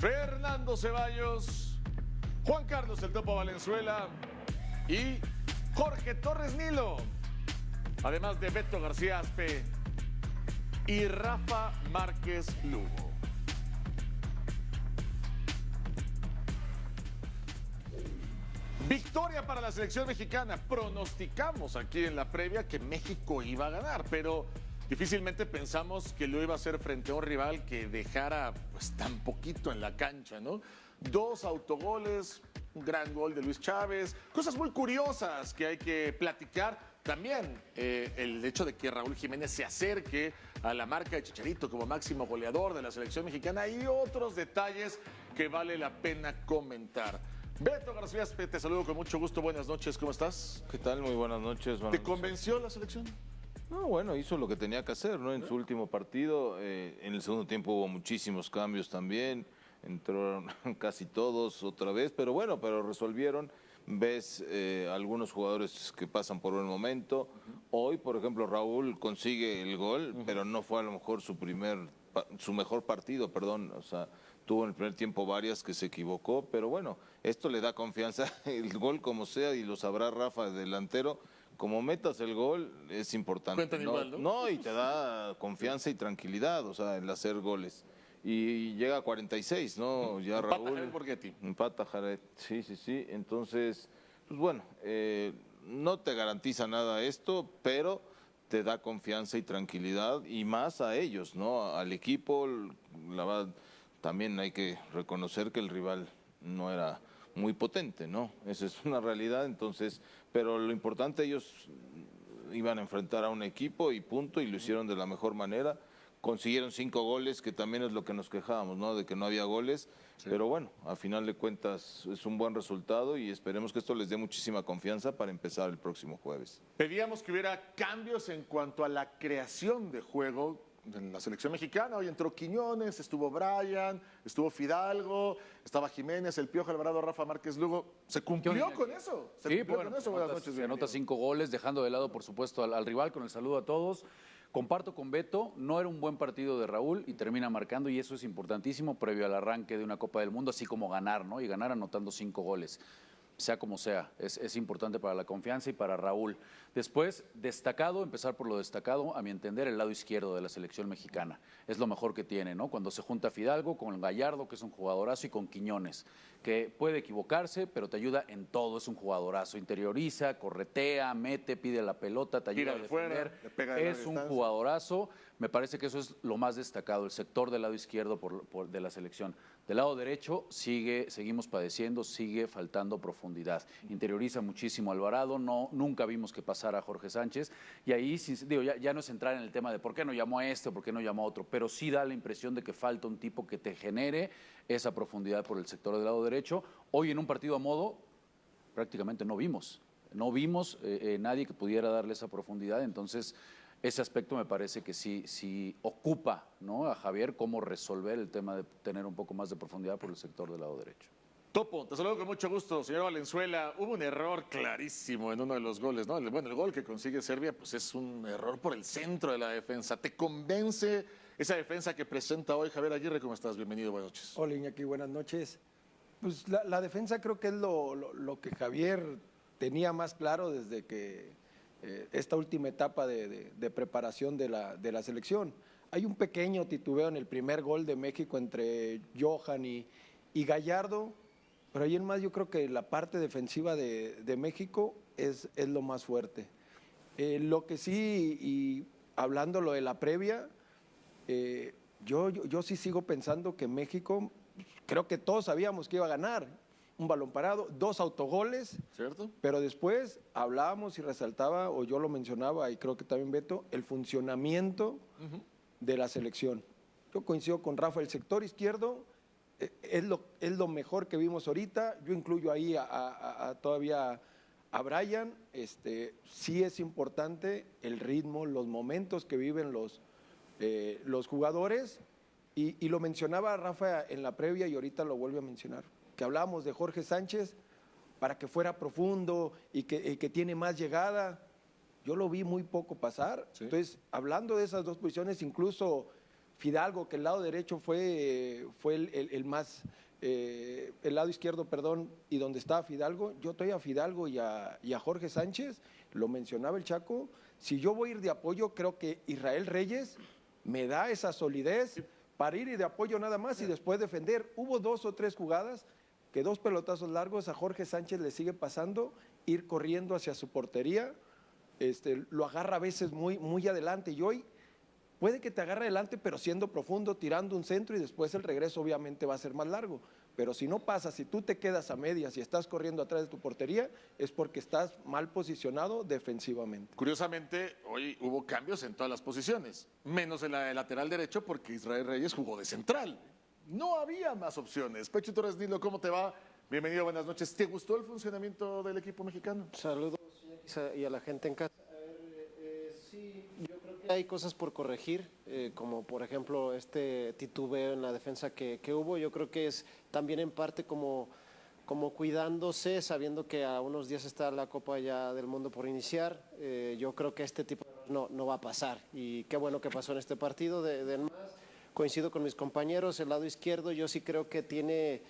Fernando Ceballos, Juan Carlos el Topo Valenzuela y Jorge Torres Nilo, además de Beto García Aspe y Rafa Márquez Lugo. Victoria para la selección mexicana. Pronosticamos aquí en la previa que México iba a ganar, pero difícilmente pensamos que lo iba a hacer frente a un rival que dejara pues tan poquito en la cancha, ¿no? 2 autogoles, un gran gol de Luis Chávez, cosas muy curiosas que hay que platicar. También el hecho de que Raúl Jiménez se acerque a la marca de Chicharito como máximo goleador de la selección mexicana y otros detalles que vale la pena comentar. Beto García, te saludo con mucho gusto, buenas noches, ¿cómo estás? ¿Qué tal? Muy buenas noches. ¿Te convenció la selección? No, bueno, hizo lo que tenía que hacer, ¿no? En su último partido, en el segundo tiempo hubo muchísimos cambios también, entraron casi todos otra vez, pero bueno, pero resolvieron. Ves algunos jugadores que pasan por buen momento. Hoy, por ejemplo, Raúl consigue el gol, pero no fue a lo mejor su mejor partido, perdón, o sea, tuvo en el primer tiempo varias que se equivocó, pero bueno, esto le da confianza, el gol como sea, y lo sabrá Rafa, delantero, como metas el gol es importante. Cuentan igual, ¿no? No, y te da confianza y tranquilidad, o sea, el hacer goles. Y llega a 46, ¿no? Ya Empata Raúl. Jared Borghetti. Empata Jared, sí, sí, sí. Entonces, pues bueno, no te garantiza nada esto, pero te da confianza y tranquilidad, y más a ellos, ¿no? Al equipo, la verdad, también hay que reconocer que el rival no era muy potente, ¿no? Esa es una realidad, entonces, pero lo importante, ellos iban a enfrentar a un equipo y punto, y lo hicieron de la mejor manera. Consiguieron 5 goles, que también es lo que nos quejábamos, ¿no? De que no había goles, sí. Pero bueno, a final de cuentas es un buen resultado y esperemos que esto les dé muchísima confianza para empezar el próximo jueves. Pedíamos que hubiera cambios en cuanto a la creación de juego en la selección mexicana. Hoy entró Quiñones, estuvo Brian, estuvo Fidalgo, estaba Jiménez, el Piojo Alvarado, Rafa Márquez Lugo. ¿Se cumplió con eso? ¿Se cumplió con eso? Buenas noches. Se anota 5 goles, dejando de lado, por supuesto, al rival, con el saludo a todos. Comparto con Beto, no era un buen partido de Raúl y termina marcando, y eso es importantísimo previo al arranque de una Copa del Mundo, así como ganar, ¿no? Y ganar anotando 5 goles. Sea como sea, es importante para la confianza y para Raúl. Después, destacado, empezar por lo destacado, a mi entender, el lado izquierdo de la selección mexicana. Es lo mejor que tiene, ¿no? Cuando se junta Fidalgo con Gallardo, que es un jugadorazo, y con Quiñones, que puede equivocarse, pero te ayuda en todo, es un jugadorazo. Interioriza, corretea, mete, pide la pelota, te ayuda a defender. Es un jugadorazo. Me parece que eso es lo más destacado, el sector del lado izquierdo de la selección. Del lado derecho seguimos padeciendo, sigue faltando profundidad. Interioriza muchísimo Alvarado, nunca vimos que pasara a Jorge Sánchez, y ahí digo, ya no es entrar en el tema de por qué no llamó a este o por qué no llamó a otro, pero sí da la impresión de que falta un tipo que te genere esa profundidad por el sector del lado derecho. Hoy en un partido a modo prácticamente no vimos nadie que pudiera darle esa profundidad, entonces ese aspecto me parece que sí ocupa, ¿no?, a Javier cómo resolver el tema de tener un poco más de profundidad por el sector del lado derecho. Topo, te saludo con mucho gusto, señor Valenzuela. Hubo un error clarísimo en uno de los goles, ¿no? Bueno, el gol que consigue Serbia, pues es un error por el centro de la defensa. ¿Te convence esa defensa que presenta hoy Javier Aguirre? ¿Cómo estás? Bienvenido, buenas noches. Hola, Iñaki, buenas noches. Pues la defensa creo que es lo que Javier tenía más claro desde que esta última etapa de preparación de la selección. Hay un pequeño titubeo en el primer gol de México entre Johan y Gallardo, pero ahí en más yo creo que la parte defensiva de México es lo más fuerte. Lo que sí, y hablando lo de la previa, yo sí sigo pensando que México, creo que todos sabíamos que iba a ganar. Un balón parado, 2 autogoles, ¿cierto? Pero después hablábamos y resaltaba, o yo lo mencionaba, y creo que también Beto, el funcionamiento de la selección. Yo coincido con Rafa, el sector izquierdo es lo mejor que vimos ahorita. Yo incluyo ahí todavía a Brian. Sí es importante el ritmo, los momentos que viven los jugadores, y lo mencionaba Rafa en la previa y ahorita lo vuelve a mencionar, que hablábamos de Jorge Sánchez para que fuera profundo y que tiene más llegada. Yo lo vi muy poco pasar. Sí. Entonces, hablando de esas dos posiciones, incluso Fidalgo, que el lado derecho fue el más, el lado izquierdo, perdón, y donde estaba Fidalgo, yo estoy a Fidalgo y a Jorge Sánchez, lo mencionaba el Chaco, si yo voy a ir de apoyo, creo que Israel Reyes me da esa solidez para ir y de apoyo nada más y después defender. Hubo 2 o 3 jugadas que 2 pelotazos largos a Jorge Sánchez le sigue pasando, ir corriendo hacia su portería, lo agarra a veces muy adelante y hoy puede que te agarre adelante pero siendo profundo, tirando un centro y después el regreso obviamente va a ser más largo. Pero si no pasa, si tú te quedas a medias y estás corriendo atrás de tu portería, es porque estás mal posicionado defensivamente. Curiosamente, hoy hubo cambios en todas las posiciones, menos en la de lateral derecho porque Israel Reyes jugó de central. No había más opciones. Pecho Torres Nilo, ¿cómo te va? Bienvenido, buenas noches. ¿Te gustó el funcionamiento del equipo mexicano? Saludos y a la gente en casa. Sí, yo creo que hay cosas por corregir, como por ejemplo este titubeo en la defensa que hubo. Yo creo que es también en parte como cuidándose, sabiendo que a unos días está la Copa ya del Mundo por iniciar. Yo creo que este tipo no va a pasar y qué bueno que pasó en este partido del MAS. Coincido con mis compañeros, el lado izquierdo yo sí creo que tiene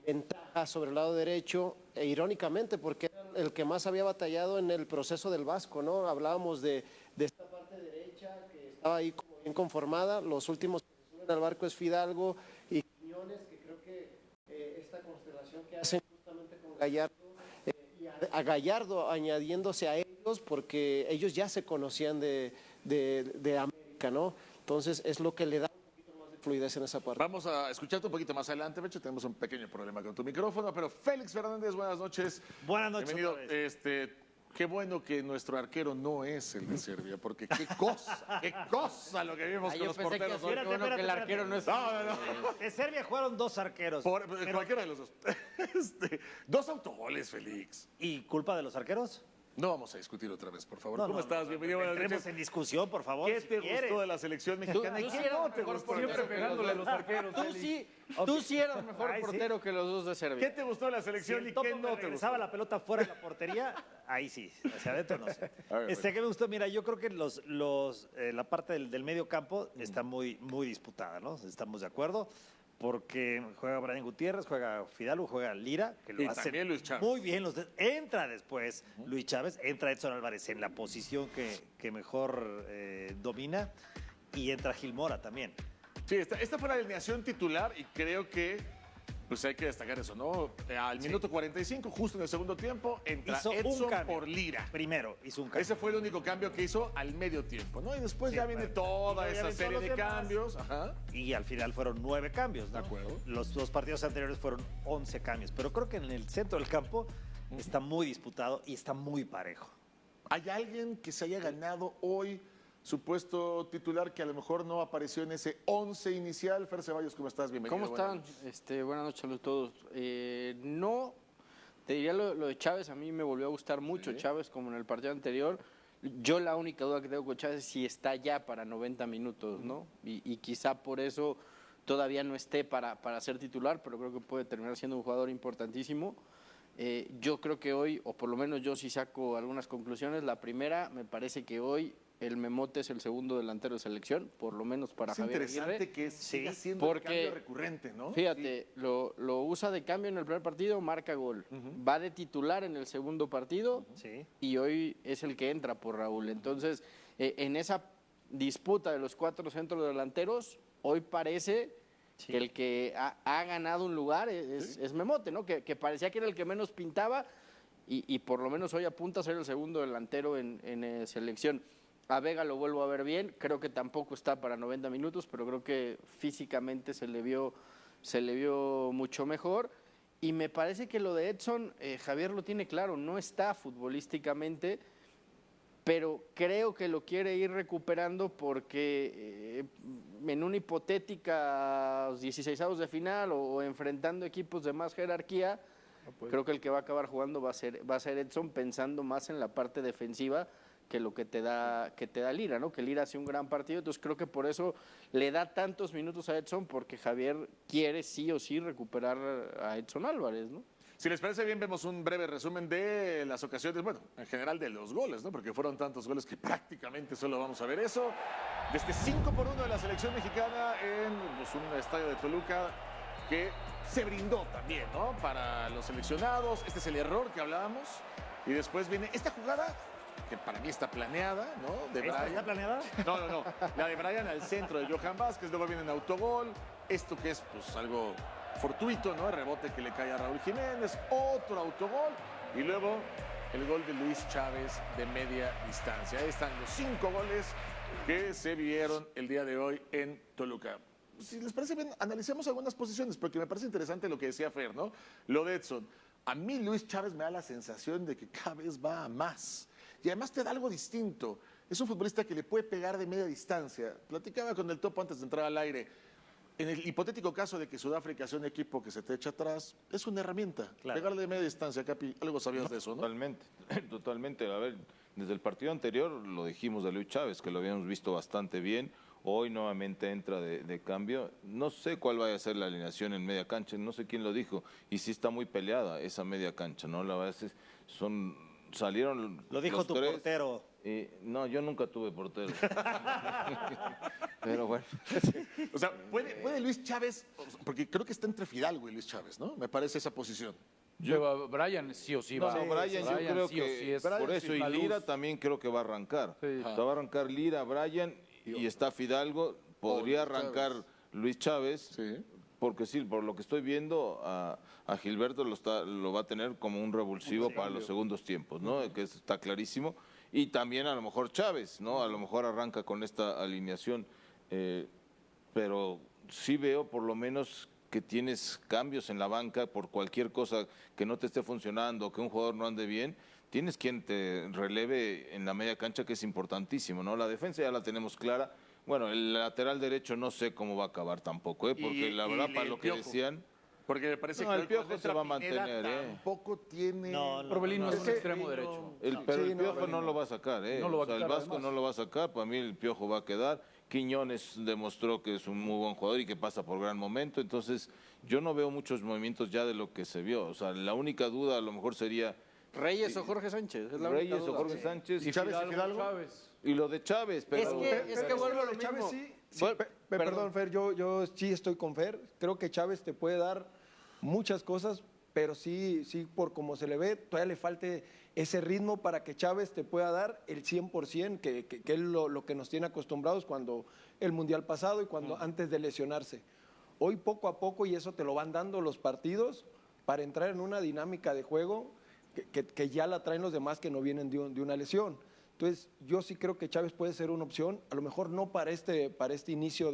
ventaja sobre el lado derecho, e irónicamente porque era el que más había batallado en el proceso del Vasco, ¿no? Hablábamos de esta parte derecha que estaba ahí como bien conformada, los últimos que se suben al barco es Fidalgo y Quiñones, que creo que esta constelación que hacen justamente con Gallardo, y a Gallardo añadiéndose a ellos, porque ellos ya se conocían de América, ¿no? Entonces es lo que le da fluidez en esa parte. Vamos a escucharte un poquito más adelante, Becho. Tenemos un pequeño problema con tu micrófono, pero Félix Fernández, buenas noches. Buenas noches. Bienvenido. Qué bueno que nuestro arquero no es el de Serbia, porque qué cosa lo que vimos con los porteros. Espérate, que el arquero no es... No. En Serbia jugaron 2 arqueros. Cualquiera de los dos. 2 autogoles, Félix. ¿Y culpa de los arqueros? No vamos a discutir otra vez, por favor. No, ¿Cómo no, estás? no, Bienvenido. Buenas entremos noches. en discusión, por favor. ¿Qué si te quieres. gustó de la selección mexicana? ¿Y qué no te gustó? Siempre pegándole a los arqueros. Tú sí eras mejor Ay, sí. portero que los dos de ¿Qué Serbia. te gustó de la Si selección el y topo qué me no te gustó? regresaba la pelota fuera de la portería, ahí sí, hacia adentro no sé. A ver, ¿Qué me gustó? Mira, yo creo que la parte del medio campo está muy disputada, ¿no? Estamos de acuerdo, porque juega Brian Gutiérrez, juega Fidalgo, juega Lira, que lo Y hace también Luis Chávez. muy bien. Entra después Luis Chávez, entra Edson Álvarez en la posición que mejor domina, y entra Gil Mora también. Sí, esta fue la alineación titular y creo que pues hay que destacar eso, ¿no? Al minuto 45, justo en el segundo tiempo, entra Hizo un Edson cambio. por Lira. Primero hizo un cambio. Ese fue el único cambio que hizo al medio tiempo, ¿no? Y después Sí, ya viene bueno. toda Y luego ya esa ven serie todos de los demás. cambios. Ajá. Y al final fueron 9 cambios, ¿no? De acuerdo. Los 2 partidos anteriores fueron 11 cambios. Pero creo que en el centro del campo está muy disputado y está muy parejo. ¿Hay alguien que se haya ganado hoy su puesto titular que a lo mejor no apareció en ese 11 inicial? Fer Ceballos, ¿cómo estás? Bienvenido. ¿Cómo están? Buenas noches a todos. No, te diría lo de Chávez, a mí me volvió a gustar mucho Chávez como en el partido anterior. Yo la única duda que tengo con Chávez es si está ya para 90 minutos, ¿no? Y quizá por eso todavía no esté para ser titular, pero creo que puede terminar siendo un jugador importantísimo. Yo creo que hoy, o por lo menos yo sí saco algunas conclusiones. La primera, me parece que hoy el Memote es el segundo delantero de selección, por lo menos para Es Javier interesante Aguirre. que siga siendo porque, el cambio recurrente, ¿no? Fíjate, lo usa de cambio en el primer partido, marca gol. Va de titular en el segundo partido Sí. y hoy es el que entra por Raúl. Entonces, en esa disputa de los 4 centros delanteros, hoy parece que el que ha ganado un lugar es Memote, ¿no? Que parecía que era el que menos pintaba y por lo menos hoy apunta a ser el segundo delantero en selección. A Vega lo vuelvo a ver bien, creo que tampoco está para 90 minutos, pero creo que físicamente se le vio mucho mejor. Y me parece que lo de Edson, Javier lo tiene claro, no está futbolísticamente, pero creo que lo quiere ir recuperando porque en una hipotética 16avos de final o enfrentando equipos de más jerarquía, creo que el que va a acabar jugando va a ser Edson, pensando más en la parte defensiva que lo que te da Lira, ¿no? Que Lira hace un gran partido, entonces creo que por eso le da tantos minutos a Edson, porque Javier quiere sí o sí recuperar a Edson Álvarez, ¿no? Si les parece bien, vemos un breve resumen de las ocasiones, bueno, en general de los goles, ¿no? Porque fueron tantos goles que prácticamente solo vamos a ver eso. De este 5-1 de la selección mexicana en pues, un estadio de Toluca que se brindó también, ¿no? Para los seleccionados. Este es el error que hablábamos. Y después viene esta jugada que para mí está planeada, ¿no? De ¿Esta Brian. está planeada? No. La de Brian al centro de Johan Vázquez, luego viene en autogol. Esto que es pues algo fortuito, ¿no? El rebote que le cae a Raúl Jiménez, otro autogol y luego el gol de Luis Chávez de media distancia. Ahí están los 5 goles que se vieron el día de hoy en Toluca. Si les parece bien, analicemos algunas posiciones, porque me parece interesante lo que decía Fer, ¿no? Lo de Edson. A mí Luis Chávez me da la sensación de que cada vez va a más. Y además te da algo distinto. Es un futbolista que le puede pegar de media distancia. Platicaba con el Topo antes de entrar al aire. En el hipotético caso de que Sudáfrica sea un equipo que se te echa atrás, es una herramienta. Claro. Pegarle de media distancia, Capi. Algo sabías de eso, ¿no? Totalmente, totalmente. A ver, desde el partido anterior lo dijimos de Luis Chávez, que lo habíamos visto bastante bien. Hoy nuevamente entra de cambio. No sé cuál vaya a ser la alineación en media cancha, no sé quién lo dijo. Y sí está muy peleada esa media cancha, ¿no? La verdad es salieron Lo dijo los tu tres. portero. No, yo nunca tuve portero. Pero bueno. O sea, ¿puede Luis Chávez, porque creo que está entre Fidalgo y Luis Chávez, ¿no? Me parece esa posición. Brian sí o sí No, va. Brian, yo creo sí o que sí es por eso, y la luz. Lira también creo que va a arrancar. Sí. O sea, va a arrancar Lira, Brian, y está Fidalgo, podría arrancar Luis Chávez, Sí. porque sí, por lo que estoy viendo, a Gilberto lo va a tener como un revulsivo para los segundos tiempos, ¿no? Que está clarísimo. Y también a lo mejor Chávez, ¿no? A lo mejor arranca con esta alineación. Pero sí veo por lo menos que tienes cambios en la banca por cualquier cosa que no te esté funcionando, que un jugador no ande bien, tienes quien te releve en la media cancha, que es importantísimo, ¿no? La defensa ya la tenemos clara. Bueno, el lateral derecho no sé cómo va a acabar tampoco, porque la verdad, para lo que Piojo. decían... Porque me parece No, que el hoy Piojo cuando se entra va a Pineda mantener, tampoco tiene... No, Orbelín no es un que- extremo derecho. Pero Sí, el no, Piojo no no. lo va a sacar, No lo va a O sea, el quitar, Vasco además. no lo va a sacar, para mí el Piojo va a quedar. Quiñones demostró que es un muy buen jugador y que pasa por gran momento, entonces yo no veo muchos movimientos ya de lo que se vio. O sea, la única duda a lo mejor sería Reyes o Jorge Sánchez. Es la única Reyes o duda. Jorge Sánchez Y Chávez y Fidalgo, Fidalgo. Chávez. y lo de Chávez, pero Es que vuelvo a lo Chávez mismo. sí, Vuel- perdón, Fer, yo sí estoy con Fer. Creo que Chávez te puede dar muchas cosas, pero sí, por como se le ve, todavía le falte ese ritmo para que Chávez te pueda dar el 100%, que es lo que nos tiene acostumbrados cuando el Mundial pasado y cuando antes de lesionarse. Hoy poco a poco, y eso te lo van dando los partidos, para entrar en una dinámica de juego que ya la traen los demás que no vienen de una lesión. Entonces, yo sí creo que Chávez puede ser una opción, a lo mejor no para este inicio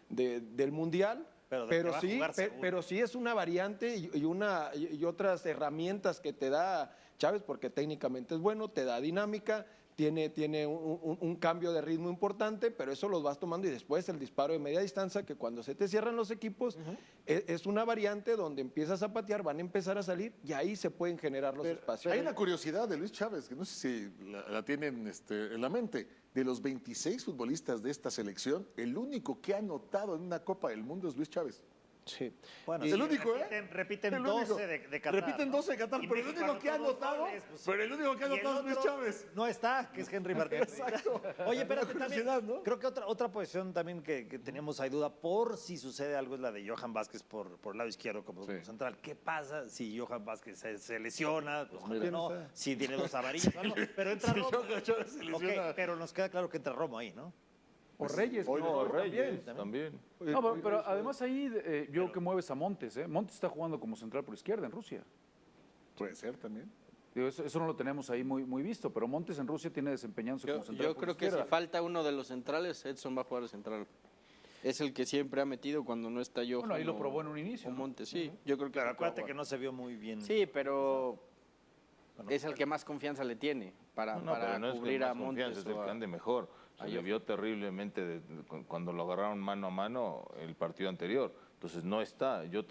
del Mundial, Pero de que va a sí, jugar seguro. pero sí es una variante y otras herramientas que te da Chávez, porque técnicamente es bueno, te da dinámica, tiene un cambio de ritmo importante, pero eso los vas tomando y después el disparo de media distancia, que cuando se te cierran los equipos, es una variante donde empiezas a patear, van a empezar a salir y ahí se pueden generar los espacios. Hay una curiosidad de Luis Chávez, que no sé si la tienen en la mente. De los 26 futbolistas de esta selección, el único que ha anotado en una Copa del Mundo es Luis Chávez. Sí. Bueno, El sí, único, repiten El 12 único. de Qatar. Repiten ¿no? 12 de Qatar, Y pero el México único que ha anotó dos anotado, goles, pues, pero el único que ha y el anotado es Luis otro Chávez. No está, que es Henry Martínez. Exacto. Oye, espérate, curiosidad, también, ¿no? creo que otra posición también que teníamos ahí duda por si sucede algo es la de Johan Vázquez por el lado izquierdo como central. ¿Qué pasa si Johan Vázquez se lesiona? Pues, no, si tiene 2 avarillas o algo, pero entra Si Romo. Johan Chávez se lesiona. Ok, pero nos queda claro que entra Romo ahí, ¿no? O Reyes, hoy no, no, Reyes también. No, pero además ahí yo que mueves a Montes, ¿eh? Montes está jugando como central por izquierda en Rusia. Puede ser también. Digo, eso no lo tenemos ahí muy visto, pero Montes en Rusia tiene desempeñándose como central Yo por creo que si izquierda. falta uno de los centrales, Edson va a jugar de central. Es el que siempre ha metido cuando no está yo. Bueno, ahí lo probó en un inicio, O ¿no? Montes, sí. Yo creo que Claro, sí puede acuérdate que jugar. no se vio muy bien. Sí, pero Bueno, es el que más confianza le tiene para Pero no es cubrir que a más confianza, Montes. es el o que a- ande mejor. Se le vio terriblemente cuando lo agarraron mano a mano el partido anterior. Entonces no está. Yo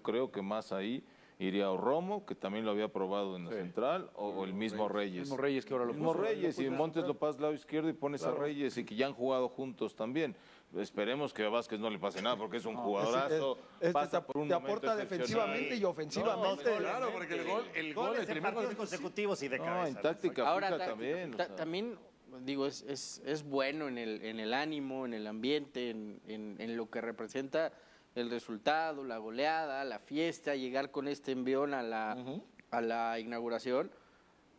creo que más ahí iría o Romo, que también lo había probado en la central, o el mismo Reyes. Mismo Reyes que ahora lo Mismo puso. Reyes, y Montes lo pasas al lado izquierdo y pones a Reyes, y que ya han jugado juntos también. esperemos que a Vázquez no le pase nada porque es un jugadorazo. Pasa por un te momento aporta defensivamente y ofensivamente. Claro, porque el gol, el primer gol consecutivos y de No, cabeza. en táctica Ahora, fija también. o sea. también, digo, es bueno en el ánimo, en el ambiente, en lo que representa el resultado, la goleada, la fiesta, llegar con este envión a la inauguración.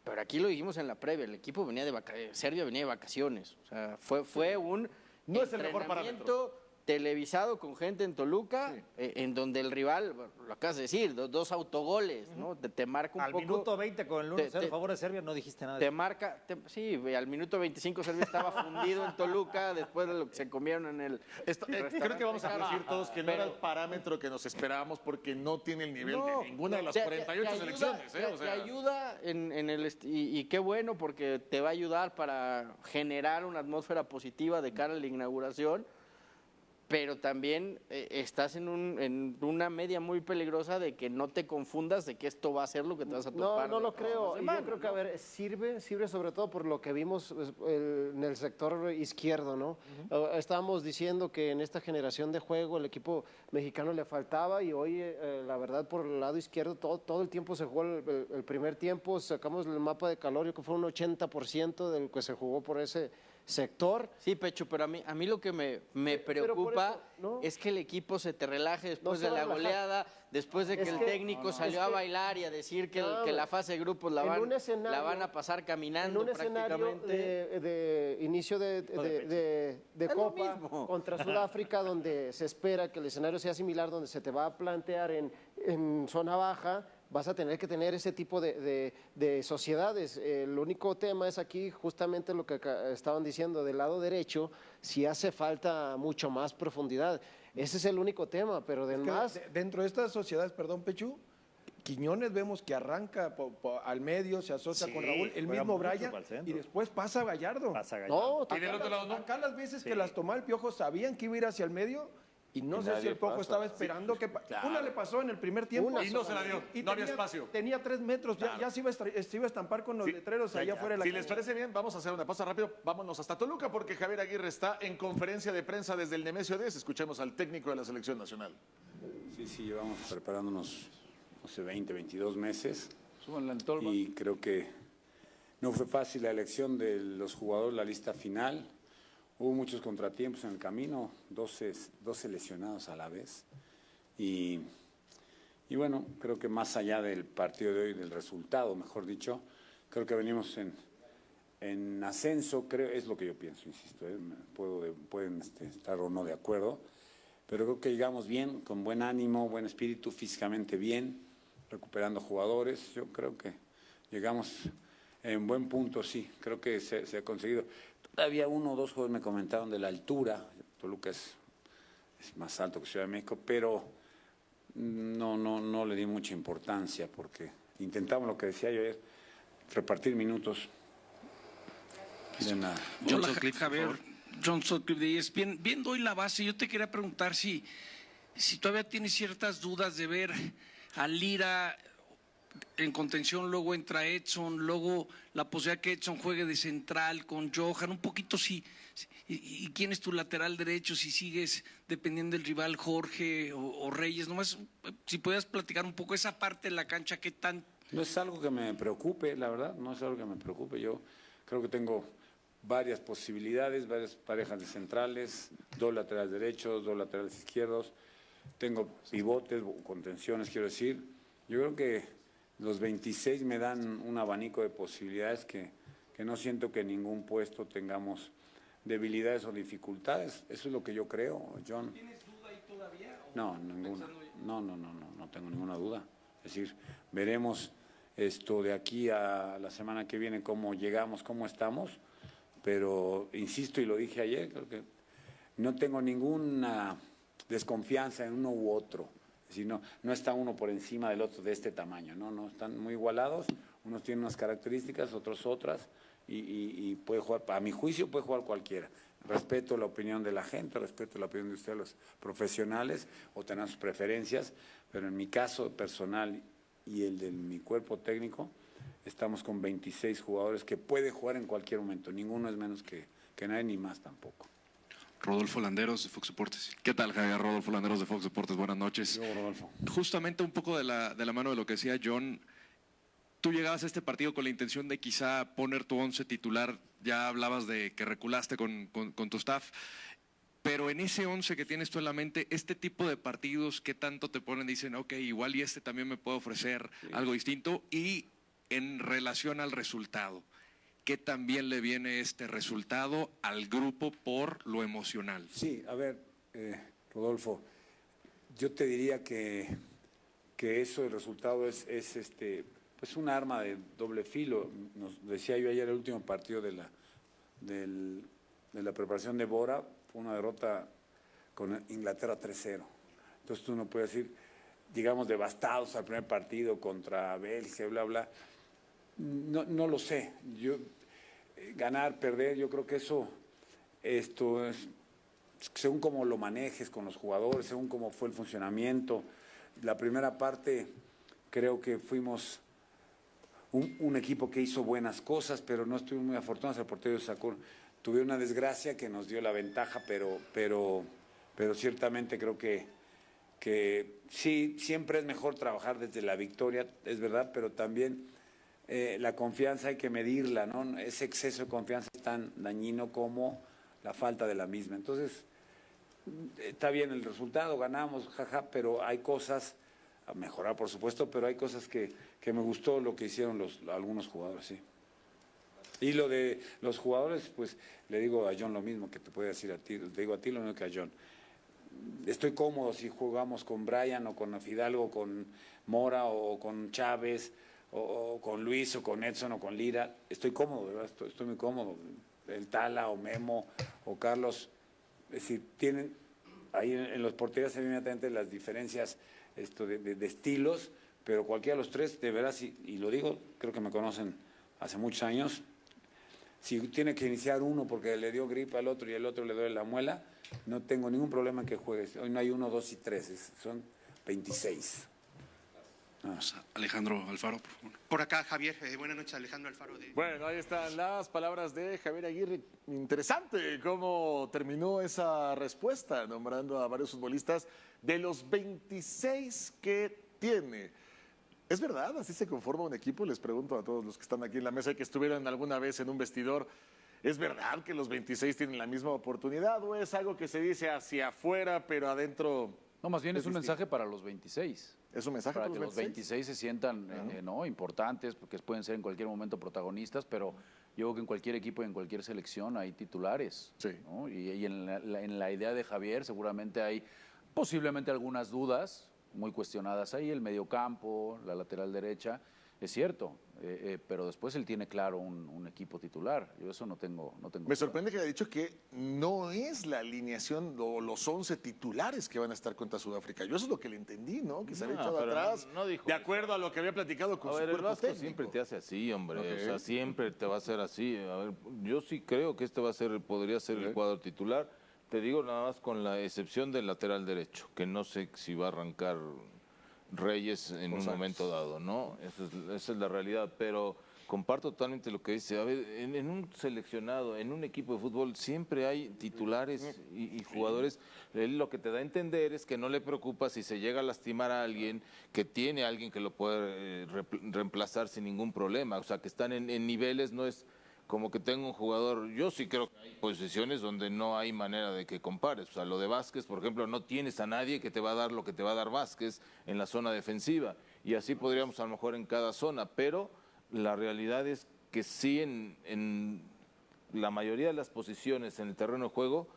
Pero aquí lo dijimos en la previa, el equipo venía de vacaciones, Serbia venía de vacaciones. O sea, fue un No es el mejor entrenamiento televisado con gente en Toluca, en donde el rival, bueno, lo acabas de decir, dos autogoles, ¿no? Te marca un Al poco... minuto 20 con el 1-0 a favor de Serbia no dijiste nada. Te marca, sí, al minuto 25 Serbia estaba fundido en Toluca después de lo que se comieron en el... Creo que vamos a decir todos que no era el parámetro que nos esperábamos porque no tiene el nivel de ninguna de las 48 selecciones. Te ayuda en el y qué bueno porque te va a ayudar para generar una atmósfera positiva de cara a la inauguración, pero también estás en una media muy peligrosa de que no te confundas de que esto va a ser lo que te vas a topar. No lo de creo. semana, Yo creo que, a ver, sirve sobre todo por lo que vimos en el sector izquierdo, ¿no? Estábamos diciendo que en esta generación de juego el equipo mexicano le faltaba y hoy, la verdad, por el lado izquierdo todo el tiempo se jugó el primer tiempo, sacamos el mapa de calor, yo creo que fue un 80% del que se jugó por ese sector. Sí, Pecho, pero a mí lo que me preocupa eso, ¿no? es que el equipo se te relaje después No se de va la a relajar. goleada, después de que Es el que- técnico salió a bailar y a decir que la fase de grupos la En un van escenario- a pasar En caminando un escenario prácticamente. de inicio de lo Copa mismo. contra Sudáfrica, donde se espera que el escenario sea similar, donde se te va a plantear en zona baja, vas a tener que tener ese tipo de sociedades. El único tema es aquí justamente lo que estaban diciendo, del lado derecho, si hace falta mucho más profundidad. Ese es el único tema, pero Que además... dentro de estas sociedades, perdón, Pechu, Quiñones vemos que arranca al medio, se asocia Sí, con Raúl, el juega mismo mucho Brian, para el centro. y después pasa a Gallardo. Pasa Gallardo. No, Y del otro lado, ¿no? Acá las veces que las tomó el Piojo sabían que iba a ir hacia el medio y no Y sé si nadie el Piojo pasa. estaba esperando que... Una le pasó en el primer tiempo. Una Y no se la dio, no había espacio. Tenía 3 metros, ya se iba a estampar con los letreros allá afuera de la Si les cancha. parece bien, vamos a hacer una pausa rápido. Vámonos hasta Toluca porque Javier Aguirre está en conferencia de prensa desde el Nemesio 10. Escuchemos al técnico de la selección nacional. Sí, llevamos preparándonos, no sé, 20, 22 meses Súbanla en tolva. y creo que no fue fácil la elección de los jugadores, la lista final. Hubo muchos contratiempos en el camino, 12 lesionados a la vez. Y bueno, creo que más allá del partido de hoy, del resultado, mejor dicho, creo que venimos en ascenso, creo, es lo que yo pienso, insisto, pueden estar o no de acuerdo, pero creo que llegamos bien, con buen ánimo, buen espíritu, físicamente bien, recuperando jugadores. Yo creo que llegamos en buen punto, sí, creo que se ha conseguido. Todavía 1 o 2 jugadores me comentaron de la altura, Toluca es más alto que Ciudad de México, pero no le di mucha importancia porque intentamos lo que decía yo ayer, repartir minutos. John Sutcliffe, Javier, John Sutcliffe de ESPN. Viendo hoy la base, yo te quería preguntar si todavía tienes ciertas dudas de ver a Lira en contención, luego entra Edson, luego la posibilidad que Edson juegue de central con Johan, un poquito y quién es tu lateral derecho, si sigues dependiendo del rival Jorge o Reyes, nomás si pudieras platicar un poco esa parte de la cancha, qué tan... No es algo que me preocupe, la verdad, no es algo que me preocupe. Yo creo que tengo varias posibilidades, varias parejas de centrales, 2 laterales derechos, 2 laterales izquierdos, tengo pivotes, contenciones, quiero decir. Yo creo que los 26 me dan un abanico de posibilidades que no siento que en ningún puesto tengamos debilidades o dificultades. Eso es lo que yo creo, John. ¿Tienes duda ahí todavía? No, ninguna. No tengo ninguna duda. Es decir, veremos esto de aquí a la semana que viene cómo llegamos, cómo estamos, pero insisto y lo dije ayer, creo que no tengo ninguna desconfianza en uno u otro. Es decir, no está uno por encima del otro de este tamaño, no, están muy igualados, unos tienen unas características, otros otras, y puede jugar, a mi juicio puede jugar cualquiera. Respeto la opinión de la gente, respeto la opinión de ustedes, los profesionales, o tengan sus preferencias, pero en mi caso personal y el de mi cuerpo técnico, estamos con 26 jugadores que puede jugar en cualquier momento, ninguno es menos que nadie, ni más tampoco. Rodolfo Landeros de Fox Deportes. ¿Qué tal, Javier? Rodolfo Landeros de Fox Deportes, buenas noches. Yo, Rodolfo. Justamente un poco de la mano de lo que decía John, tú llegabas a este partido con la intención de quizá poner tu 11 titular, ya hablabas de que reculaste con tu staff, pero en ese 11 que tienes tú en la mente, este tipo de partidos, ¿qué tanto te ponen? Dicen, ok, igual y este también me puede ofrecer algo distinto, y en relación al resultado, ¿qué también le viene este resultado al grupo por lo emocional? Sí, a ver, Rodolfo, yo te diría que eso, el resultado es pues un arma de doble filo. Nos decía yo ayer, el último partido de la preparación de Bora fue una derrota con Inglaterra 3-0. Entonces tú no puedes decir, llegamos devastados al primer partido contra Bélgica, bla, bla. No lo sé. Yo ganar, perder, yo creo que esto es según cómo lo manejes con los jugadores, según cómo fue el funcionamiento. La primera parte creo que fuimos un equipo que hizo buenas cosas, pero no estuvimos muy afortunados. El portero tuvo una desgracia que nos dio la ventaja, pero ciertamente creo que sí, siempre es mejor trabajar desde la victoria, es verdad, pero también la confianza hay que medirla, ¿no? Ese exceso de confianza es tan dañino como la falta de la misma. Entonces, está bien el resultado, ganamos, jaja, pero hay cosas a mejorar, por supuesto, pero hay cosas que me gustó lo que hicieron algunos jugadores, sí. Y lo de los jugadores, pues le digo a John lo mismo que te puede decir a ti, te digo a ti lo mismo que a John. Estoy cómodo si jugamos con Brian o con Fidalgo, con Mora o con Chávez, o con Luis, o con Edson, o con Lira. Estoy cómodo, ¿verdad? Estoy muy cómodo. El Tala, o Memo, o Carlos, es decir, tienen ahí en los porterías evidentemente las diferencias de estilos, pero cualquiera de los tres, de verdad, y lo digo, creo que me conocen hace muchos años, si tiene que iniciar uno porque le dio gripa al otro y el otro le duele la muela, no tengo ningún problema en que juegues. Hoy no hay 1, 2 y 3, son 26. Alejandro Alfaro, por favor. Por acá, Javier. Buenas noches, Alejandro Alfaro. Bueno, ahí están las palabras de Javier Aguirre. Interesante cómo terminó esa respuesta, nombrando a varios futbolistas de los 26 que tiene. ¿Es verdad? ¿Así se conforma un equipo? Les pregunto a todos los que están aquí en la mesa y que estuvieron alguna vez en un vestidor. ¿Es verdad que los 26 tienen la misma oportunidad o es algo que se dice hacia afuera, pero adentro? No, más bien es un mensaje para los 26. ¿Es un mensaje para para que los 26 se sientan importantes, porque pueden ser en cualquier momento protagonistas, pero yo creo que en cualquier equipo y en cualquier selección hay titulares. Sí. ¿no? Y en la idea de Javier seguramente hay posiblemente algunas dudas muy cuestionadas ahí, el mediocampo, la lateral derecha, es cierto, pero después él tiene claro un equipo titular. Yo eso no tengo Me sorprende que haya dicho que no es la alineación o los 11 titulares que van a estar contra Sudáfrica. Yo eso es lo que le entendí, ¿no? Que se había echado atrás, no dijo de acuerdo a lo que había platicado con su el cuerpo Vasco técnico. siempre te hace así, hombre. Okay. O sea, siempre te va a hacer así. A ver, yo sí creo que podría ser el cuadro titular. Te digo nada más con la excepción del lateral derecho, que no sé si va a arrancar Reyes en un momento dado, ¿no? Esa es la realidad, pero comparto totalmente lo que dice. A ver, en un seleccionado, en un equipo de fútbol, siempre hay titulares y jugadores. Él lo que te da a entender es que no le preocupa si se llega a lastimar a alguien, que tiene a alguien que lo puede reemplazar sin ningún problema. O sea, que están en niveles, no es como que tengo un jugador. Yo sí creo que hay posiciones donde no hay manera de que compares. O sea, lo de Vázquez, por ejemplo, no tienes a nadie que te va a dar lo que te va a dar Vázquez en la zona defensiva. Y así podríamos a lo mejor en cada zona, pero la realidad es que sí en la mayoría de las posiciones en el terreno de juego,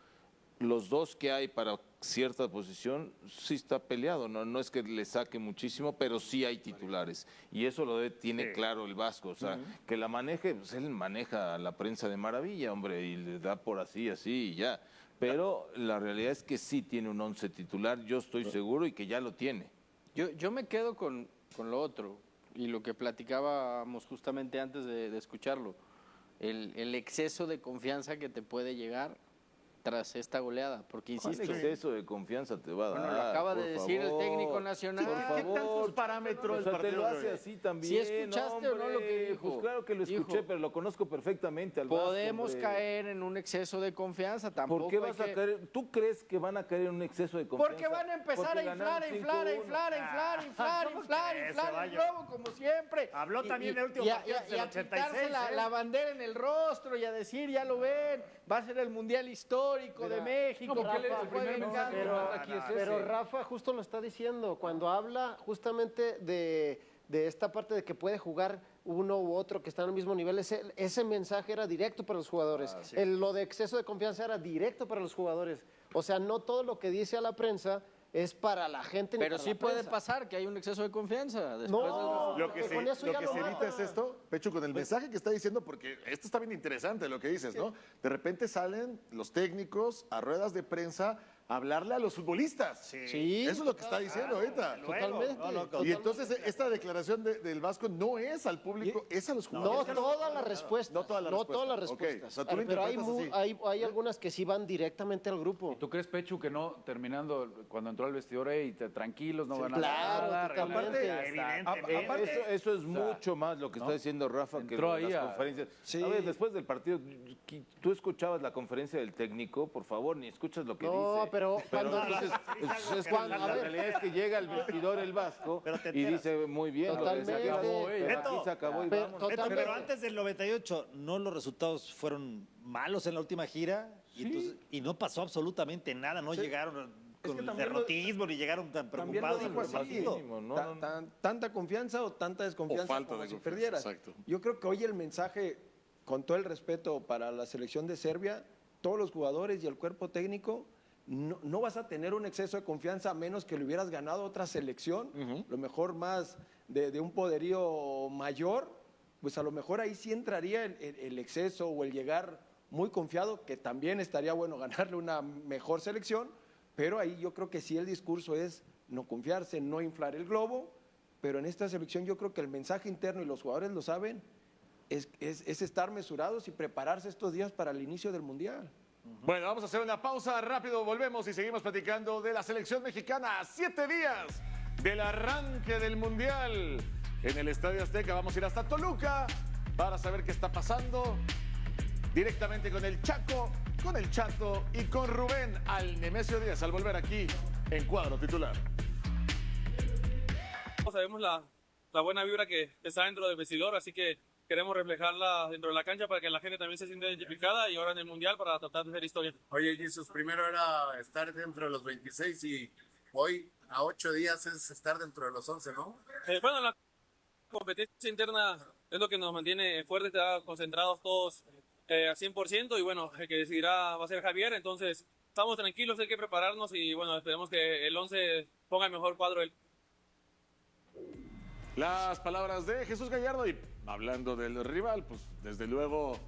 los dos que hay para cierta posición sí está peleado, no es que le saque muchísimo, pero sí hay titulares. Y eso tiene claro el Vasco, o sea, que la maneje, pues él maneja a la prensa de maravilla, hombre, y le da por así y ya. Pero la realidad es que sí tiene un 11 titular, yo estoy seguro, y que ya lo tiene. Yo me quedo con lo otro, y lo que platicábamos justamente antes de escucharlo, el exceso de confianza que te puede llegar tras esta goleada, porque ¿Cuál insisto, exceso de confianza te va a dar? bueno, lo acaba de por decir el favor? técnico nacional. Por ¿Qué favor. tantos parámetros O sea, te partido lo de hace hoy? así también. ¿Sí escuchaste o no lo que hombre? dijo? Pues claro que lo escuché, Hijo, pero lo conozco perfectamente al Vasco, podemos hombre. caer en un exceso de confianza, tampoco ¿Por qué hay vas a que- caer? ¿Tú crees que van a caer en un exceso de confianza? Porque van a empezar Porque a inflar, ganaron inflar, 5-1. inflar, inflar, inflar, ¿cómo inflar, crees, inflar el Ceballos? globo, como siempre. Habló también del último y a- partido y a- desde y el a quitarse 86, la bandera en el rostro y a decir, ya lo ven, va a ser el Mundial Histórico de México. No, porque que el primer jueguen mensaje gane. que manda aquí es Pero ese. Rafa justo lo está diciendo, cuando habla justamente de esta parte de que puede jugar uno u otro que están al mismo nivel, ese mensaje era directo para los jugadores. Lo de exceso de confianza era directo para los jugadores. O sea, no todo lo que dice a la prensa es para la gente. ni Pero para sí la puede prensa. pasar que hay un exceso de confianza. Después No, Lo que porque se, con eso lo ya que lo se evita mata. es esto, Pecho, con el mensaje que está diciendo, porque esto está bien interesante lo que dices, ¿no? De repente salen los técnicos a ruedas de prensa a hablarle a los futbolistas. Sí, Eso es lo que está diciendo ahorita. Totalmente. Y entonces esta declaración del Vasco no es al público, es a los No jugadores. todas las respuestas. No todas las respuestas. Ok, respuestas. o sea, tú lo Pero hay, interpretas así. hay algunas que sí van directamente al grupo. ¿Tú crees, Pechu, que no, terminando, cuando entró al vestidor, tranquilos, no van a claro, nada? totalmente. Evidentemente. Eso es mucho más lo que está diciendo Rafa que Entró lo de ahí las a- conferencias. Sí. A ver, después del partido, ¿tú escuchabas la conferencia del técnico? Por favor, ni escuchas lo que dice. No, pero cuando- entonces, es cuando la realidad es que llega al vestidor el Vasco Pero te y enteras. dice, muy bien, lo que se Totalmente. acabó, pero Beto, aquí se acabó y pero- vámonos. totalmente. Pero antes del 98, ¿no los resultados fueron malos en la última gira? Y no pasó absolutamente nada, no llegaron con que el también lo- derrotismo ni llegaron tan También lo preocupados dijo por el así, partido. mínimo, ¿no? Tanta confianza o tanta desconfianza O falta como de si confianza, perdieras. exacto. Yo creo que hoy el mensaje, con todo el respeto para la selección de Serbia, todos los jugadores y el cuerpo técnico, no vas a tener un exceso de confianza a menos que le hubieras ganado a otra selección, lo mejor más de un poderío mayor, pues a lo mejor ahí sí entraría el exceso o el llegar muy confiado, que también estaría bueno ganarle una mejor selección, pero ahí yo creo que sí el discurso es no confiarse, no inflar el globo, pero en esta selección yo creo que el mensaje interno, y los jugadores lo saben, es estar mesurados y prepararse estos días para el inicio del Mundial. Bueno, vamos a hacer una pausa, rápido volvemos y seguimos platicando de la selección mexicana a 7 días del arranque del Mundial. En el Estadio Azteca vamos a ir hasta Toluca para saber qué está pasando directamente con el Chaco, con el Chato y con Rubén al Nemesio Díaz al volver aquí en Cuadro Titular. Sabemos la buena vibra que está dentro del vestidor, así que queremos reflejarla dentro de la cancha para que la gente también se sienta identificada y ahora en el Mundial para tratar de hacer historia. Oye, Jesus, primero era estar dentro de los 26 y hoy a 8 días es estar dentro de los 11, ¿no? Bueno, la competencia interna es lo que nos mantiene fuertes, está concentrados todos al 100% y bueno, el que decidirá va a ser Javier, entonces estamos tranquilos, hay que prepararnos y bueno, esperemos que el 11 ponga el mejor cuadro él. Las palabras de Jesús Gallardo y hablando del rival, pues desde luego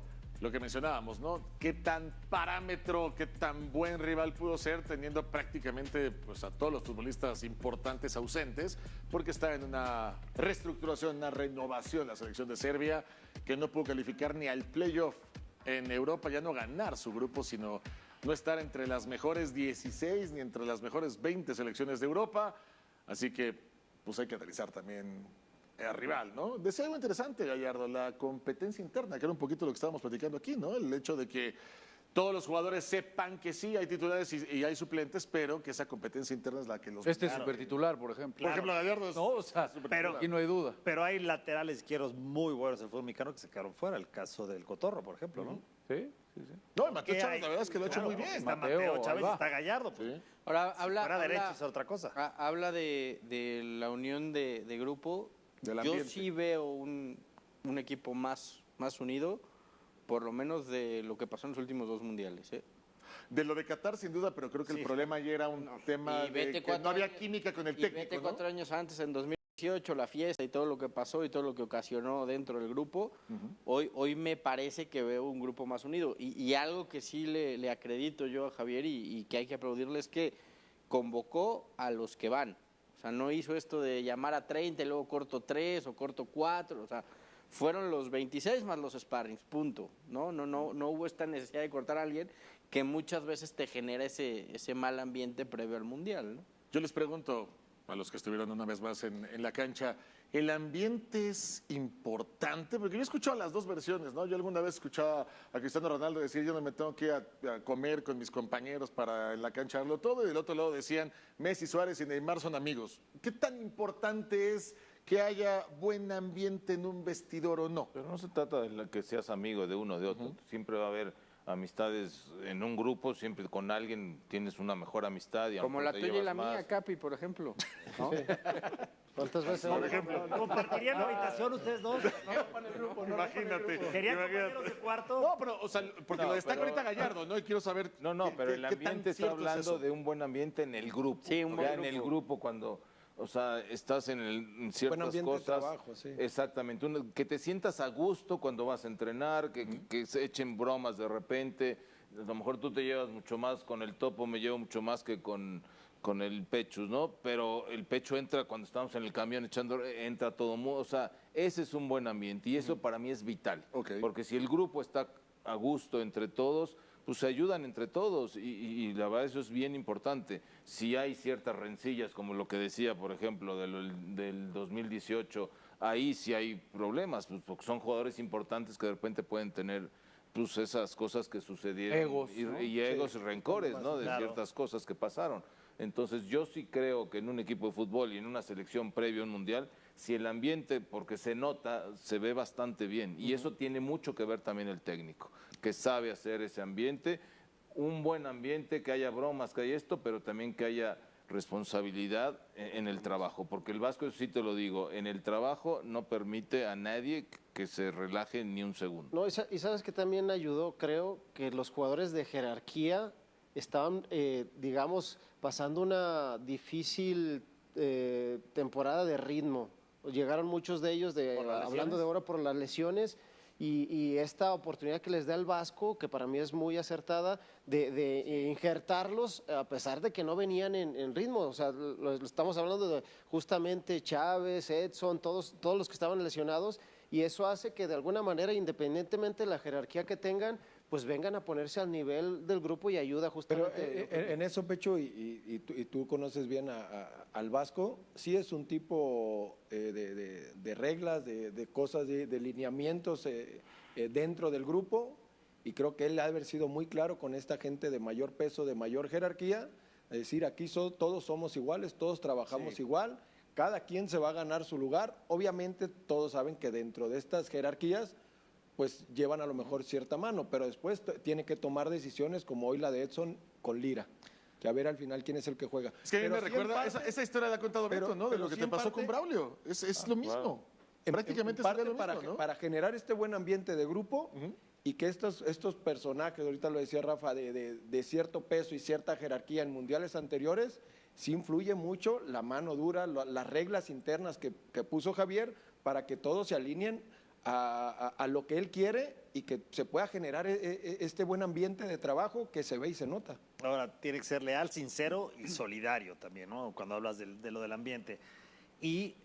lo que mencionábamos, ¿no? Qué tan parámetro, qué tan buen rival pudo ser teniendo prácticamente pues a todos los futbolistas importantes ausentes, porque está en una reestructuración, una renovación la selección de Serbia, que no pudo calificar ni al playoff en Europa, ya no ganar su grupo, sino no estar entre las mejores 16 ni entre las mejores 20 selecciones de Europa, así que pues hay que analizar también al rival, ¿no? Decía algo interesante, Gallardo, la competencia interna, que era un poquito lo que estábamos platicando aquí, ¿no? El hecho de que todos los jugadores sepan que sí hay titulares y hay suplentes, pero que esa competencia interna es la que los... Este es supertitular, por ejemplo. Por ejemplo, Gallardo es... No, o sea, Pero- aquí no hay duda. Pero hay laterales izquierdos muy buenos del fútbol mexicano que se quedaron fuera. El caso del Cotorro, por ejemplo, ¿no? Sí, sí, sí. No, Mateo ¿Qué Chávez, hay? la verdad es que lo ha hecho Claro, muy bien. Está Mateo, Mateo Chávez ahí y va. está Gallardo. Pues. Sí. Ahora habla, Fuera habla- derecho es otra cosa. habla de la unión de grupo. Del Yo ambiente. sí veo un equipo más unido, por lo menos de lo que pasó en los últimos 2 mundiales. De lo de Qatar, sin duda, pero creo que el problema ayer era un tema Y vete de que 4 no había años- química con el Y técnico, vete ¿no? 4 años antes, en 2018, la fiesta y todo lo que pasó y todo lo que ocasionó dentro del grupo. Hoy me parece que veo un grupo más unido. Y algo que sí le acredito yo a Javier y que hay que aplaudirle es que convocó a los que van. O sea, no hizo esto de llamar a 30 y luego corto 3 o corto 4. O sea, fueron los 26 más los sparrings, punto. No hubo esta necesidad de cortar a alguien que muchas veces te genera ese mal ambiente previo al Mundial, ¿no? Yo les pregunto a los que estuvieron una vez más en la cancha, ¿el ambiente es importante? Porque yo he escuchado las dos versiones, ¿no? Yo alguna vez escuchaba a Cristiano Ronaldo decir, yo no me tengo que ir a comer con mis compañeros para en la cancha darlo todo, y del otro lado decían, Messi, Suárez y Neymar son amigos. ¿Qué tan importante es que haya buen ambiente en un vestidor o no? Pero no se trata de que seas amigo de uno o de otro. Siempre va a haber amistades en un grupo, siempre con alguien tienes una mejor amistad. Y como la tuya y la mía, Capi, por ejemplo. ¿No? ¿Cuántas veces? Por ejemplo, ¿compartirían habitación ustedes dos? Imagínate. ¿Serían compañeros de cuarto? No, pero, o sea, porque lo destaca ahorita Gallardo, ¿no? Y quiero saber. No, pero el ambiente está hablando de un buen ambiente en el grupo. Sí, un buen ya grupo. en el grupo cuando, o sea, estás en ciertas ambiente de cosas. trabajo, sí. Exactamente. Que te sientas a gusto cuando vas a entrenar, que se echen bromas de repente. A lo mejor tú te llevas mucho más con el Topo, me llevo mucho más que con el Pechus, ¿no? Pero el Pecho entra cuando estamos en el camión entra todo mundo. O sea, ese es un buen ambiente y eso para mí es vital. Porque si el grupo está a gusto entre todos, pues se ayudan entre todos y la verdad eso es bien importante. Si hay ciertas rencillas, como lo que decía, por ejemplo, del 2018, ahí sí hay problemas, pues porque son jugadores importantes que de repente pueden tener pues esas cosas que sucedieron. Egos, ¿no? Y egos y rencores, ¿no? De Claro. ciertas cosas que pasaron. Entonces yo sí creo que en un equipo de fútbol y en una selección previa a un mundial, si el ambiente, porque se nota, se ve bastante bien. Y eso tiene mucho que ver también el técnico, que sabe hacer ese ambiente, un buen ambiente, que haya bromas, que haya esto, pero también que haya responsabilidad en el trabajo. Porque el Vasco, sí te lo digo, en el trabajo no permite a nadie que se relaje ni un segundo. No, y sabes que también ayudó, creo, que los jugadores de jerarquía estaban, digamos, pasando una difícil temporada de ritmo. Llegaron muchos de ellos, hablando de ahora por las lesiones, y esta oportunidad que les da el Vasco, que para mí es muy acertada, de injertarlos a pesar de que no venían en ritmo. O sea, lo estamos hablando de justamente Chávez, Edson, todos los que estaban lesionados, y eso hace que de alguna manera, independientemente de la jerarquía que tengan, pues vengan a ponerse al nivel del grupo y ayuda justamente. Pero en eso, Pecho, y tú conoces bien al Vasco, sí es un tipo de reglas, de cosas, de lineamientos dentro del grupo, y creo que él ha de haber sido muy claro con esta gente de mayor peso, de mayor jerarquía, es decir, aquí todos somos iguales, todos trabajamos igual, cada quien se va a ganar su lugar. Obviamente todos saben que dentro de estas jerarquías pues llevan a lo mejor cierta mano, pero después tiene que tomar decisiones como hoy la de Edson con Lira, que a ver al final quién es el que juega. Es que a mí Pero me sí recuerda, en parte, esa historia la ha contado Beto, ¿no? De pero lo que sí te en pasó parte, con Braulio. Es lo mismo. Prácticamente en parte sería lo mismo, ¿no? para generar este buen ambiente de grupo y que estos personajes, ahorita lo decía Rafa, de cierto peso y cierta jerarquía en mundiales anteriores, sí influye mucho la mano dura, las reglas internas que puso Javier para que todos se alineen a lo que él quiere y que se pueda generar este buen ambiente de trabajo que se ve y se nota. Ahora, tiene que ser leal, sincero y solidario también, ¿no? Cuando hablas de lo del ambiente. Y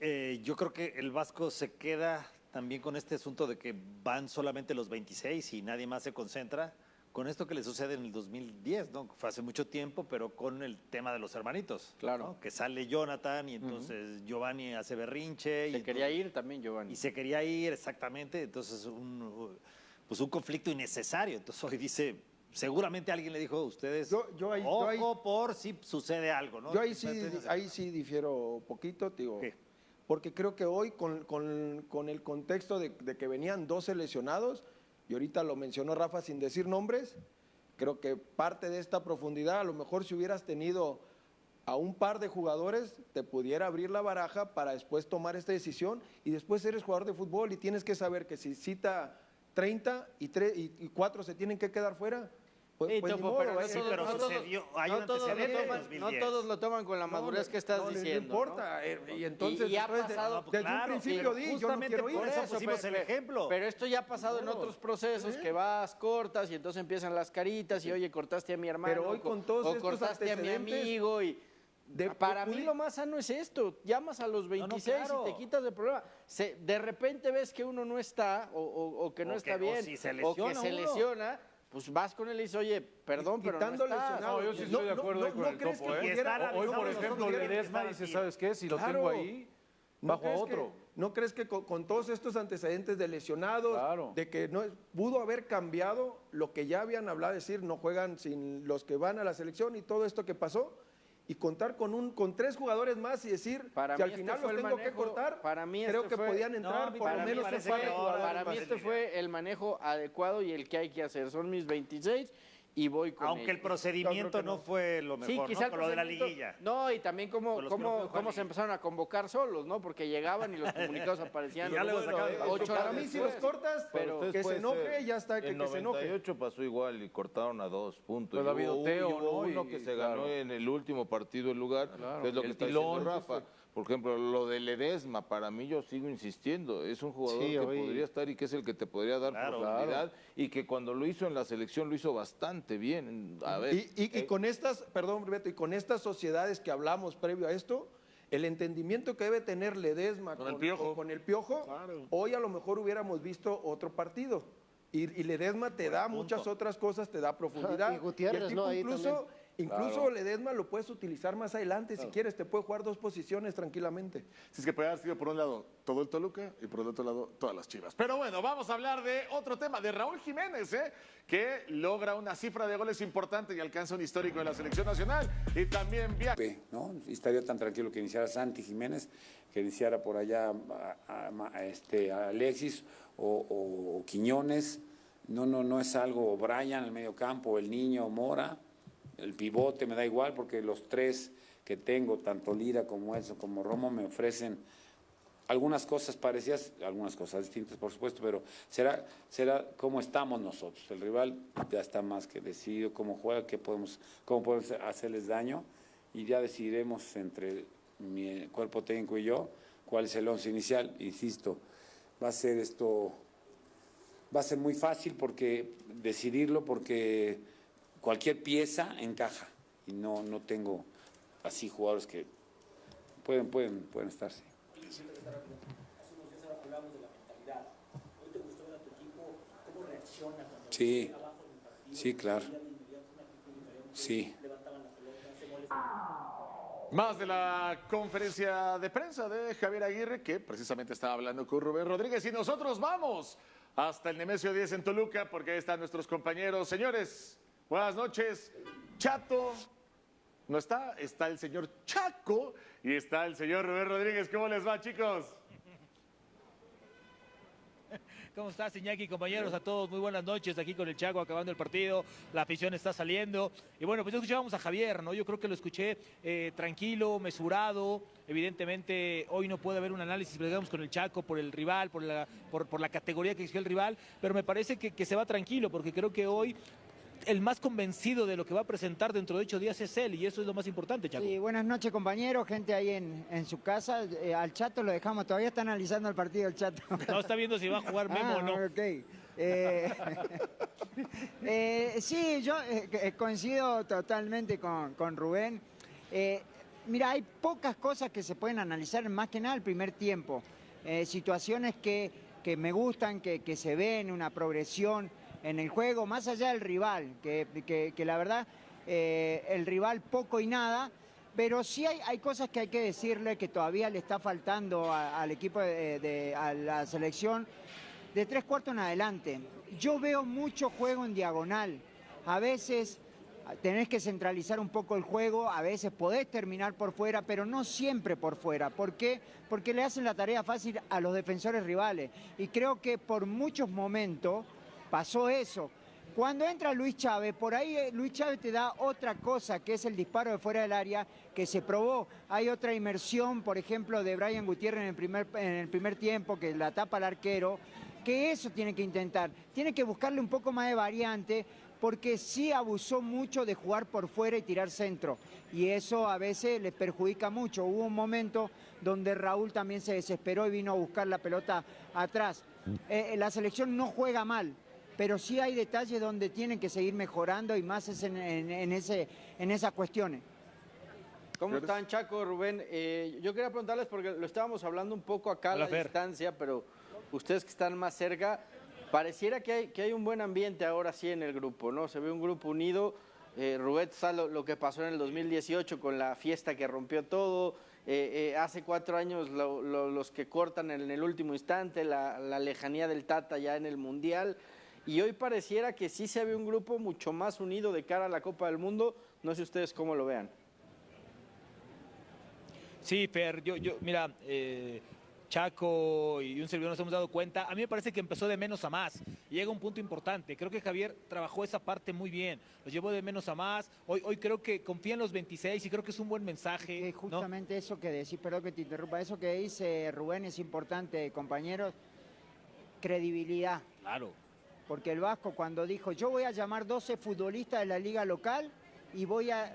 yo creo que el Vasco se queda también con este asunto de que van solamente los 26 y nadie más se concentra. Con esto que le sucede en el 2010, ¿no? Fue hace mucho tiempo, pero con el tema de los hermanitos. Claro. ¿no? Que sale Jonathan y entonces Giovanni hace berrinche. Se quería ir también Giovanni. Y se quería ir, exactamente. Entonces, pues un conflicto innecesario. Entonces hoy dice, seguramente alguien le dijo a ustedes, ojo por si sucede algo, ¿no? Yo ahí sí difiero poquito, digo, porque creo que hoy con el contexto de que venían 12 lesionados, y ahorita lo mencionó Rafa sin decir nombres, creo que parte de esta profundidad, a lo mejor si hubieras tenido a un par de jugadores, te pudiera abrir la baraja para después tomar esta decisión, y después eres jugador de fútbol y tienes que saber que si cita 30 y 4 se tienen que quedar fuera, pues ni modo, no todos lo toman con la madurez que estás diciendo. No importa, ¿no? y entonces y ha pasado, desde un principio yo no quiero ir. Por eso pusimos el ejemplo. Pero esto ya ha pasado en otros procesos, que vas, cortas y entonces empiezan las caritas y oye, cortaste a mi hermano, pero hoy con todos o cortaste a mi amigo y para mí lo más sano es esto, llamas a los 26 y te quitas el problema. De repente ves que uno no está o que no está bien o si se o que se lesiona, pues vas con él y dices, oye, perdón, pero no quitando estás. lesionados. No, yo sí estoy de acuerdo ahí con el crees Topo, que ¿eh? pudiera- Hoy, por ejemplo, Ledesma dice, ¿sabes qué? Si lo Claro. tengo ahí, bajo a crees otro. ¿No crees que con todos estos antecedentes de lesionados, Claro. de que no pudo haber cambiado lo que ya habían hablado, decir, no juegan sin los que van a la selección y todo esto que pasó? Y contar con 3 jugadores más y decir, Para si mí al final fue los el tengo que manejo, cortar, para mí creo este que fue- podían entrar No, por para lo mí menos parece un par de que jugadores Para mí más. este fue el manejo adecuado y el que hay que hacer. Son mis 26 y voy con Aunque el ellos. procedimiento no fue lo mejor, Sí, ¿no? quizá el Con lo de la procedimiento- liguilla. No, y también cómo, Con los que no cómo, pueden jugar cómo se empezaron a convocar solos, ¿no? Porque llegaban y los comunicados aparecían. Y ya luego sacaban- 8 Para horas mí, si los después. cortas, Pero Ustedes que se puede enoje, ser. ya está, que En se enoje. 98 pasó igual y cortaron a 2 puntos. Pero Y David hubo Oteo, y hubo ¿no? uno Y- que se claro. ganó en el último partido el lugar, Claro. que es lo El que está Tilón, diciendo Rafa. Por ejemplo, lo de Ledesma, para mí yo sigo insistiendo, es un jugador Sí, que hoy- podría estar y que es el que te podría dar Claro, profundidad y que cuando lo hizo en la selección lo hizo bastante bien. A ver, Y con estas, perdón, Beto, y con estas sociedades que hablamos previo a esto, el entendimiento que debe tener Ledesma Con el Piojo. con el Piojo, hoy a lo mejor hubiéramos visto otro partido. Y Ledesma te da muchas otras cosas, te da profundidad. Y Gutiérrez, el tipo ¿no? Ahí incluso incluso Claro. Ledesma lo puedes utilizar más adelante si quieres, te puede jugar 2 posiciones tranquilamente. Si es que puede haber sido por un lado todo el Toluca y por el otro lado todas las Chivas. Pero bueno, vamos a hablar de otro tema, de Raúl Jiménez, que logra una cifra de goles importante y alcanza un histórico de la selección nacional. Y también viaja. ¿No? Y estaría tan tranquilo que iniciara Santi Jiménez, que iniciara por allá a Alexis o Quiñones. No es algo, Brian, el medio campo, el niño, Mora, el pivote, me da igual, porque los 3 que tengo, tanto Lira como Edson como Romo, me ofrecen algunas cosas parecidas, algunas cosas distintas, por supuesto, pero será cómo estamos nosotros. El rival ya está más que decidido cómo juega, cómo podemos hacerles daño, y ya decidiremos entre mi cuerpo técnico y yo cuál es el 11 inicial. Insisto, va a ser muy fácil decidirlo porque cualquier pieza encaja y no tengo así jugadores que pueden estarse. Sí, sí, claro. Sí. Más de la conferencia de prensa de Javier Aguirre, que precisamente estaba hablando con Rubén Rodríguez. Y nosotros vamos hasta el Nemesio 10 en Toluca, porque ahí están nuestros compañeros. Señores, buenas noches. Chato, no está el señor Chaco y está el señor Rubén Rodríguez. ¿Cómo les va, chicos? ¿Cómo estás, Iñaki? Compañeros, a todos, muy buenas noches. Aquí con el Chaco acabando el partido, la afición está saliendo. Y bueno, pues ya escuchábamos a Javier, ¿no? Yo creo que lo escuché tranquilo, mesurado. Evidentemente, hoy no puede haber un análisis, digamos, con el Chaco por el rival, por la categoría que exigió el rival, pero me parece que se va tranquilo, porque creo que hoy el más convencido de lo que va a presentar dentro de 8 días es él, y eso es lo más importante, Chaco. Sí, buenas noches, compañeros, gente ahí en su casa. Al Chato lo dejamos, todavía está analizando el partido el Chato. No, está viendo si va a jugar Memo o no. Ok. Sí, yo coincido totalmente con Rubén. Mira, hay pocas cosas que se pueden analizar, más que nada el primer tiempo. Situaciones que me gustan, que se ven, una progresión en el juego, más allá del rival, que la verdad, el rival poco y nada, pero sí hay cosas que hay que decirle que todavía le está faltando al equipo, a la selección, de 3/4 en adelante. Yo veo mucho juego en diagonal, a veces tenés que centralizar un poco el juego, a veces podés terminar por fuera, pero no siempre por fuera. ¿Por qué? Porque le hacen la tarea fácil a los defensores rivales, y creo que por muchos momentos pasó eso. Cuando entra Luis Chávez, por ahí Luis Chávez te da otra cosa, que es el disparo de fuera del área que se probó. Hay otra inmersión, por ejemplo, de Brian Gutiérrez en el primer tiempo, que la tapa al arquero, que eso tiene que intentar. Tiene que buscarle un poco más de variante, porque sí abusó mucho de jugar por fuera y tirar centro. Y eso a veces les perjudica mucho. Hubo un momento donde Raúl también se desesperó y vino a buscar la pelota atrás. La selección no juega mal, pero sí hay detalles donde tienen que seguir mejorando, y más es en esas cuestiones. ¿Cómo están, Chaco, Rubén? Yo quería preguntarles, porque lo estábamos hablando un poco acá a la distancia, pero ustedes que están más cerca, pareciera que hay un buen ambiente ahora sí en el grupo, ¿no? Se ve un grupo unido. Rubén, ¿sabes lo que pasó en el 2018 con la fiesta que rompió todo? Hace 4 años los que cortan en el último instante, la lejanía del Tata ya en el Mundial. Y hoy pareciera que sí se ve un grupo mucho más unido de cara a la Copa del Mundo. No sé ustedes cómo lo vean. Sí, Fer, mira, Chaco y un servidor nos hemos dado cuenta. A mí me parece que empezó de menos a más. Y llega un punto importante. Creo que Javier trabajó esa parte muy bien. Los llevó de menos a más. Hoy creo que confía en los 26 y creo que es un buen mensaje. Justamente, ¿no? Eso que decís, perdón que te interrumpa, eso que dice Rubén es importante, compañeros. Credibilidad. Claro. Porque el Vasco cuando dijo, yo voy a llamar 12 futbolistas de la liga local y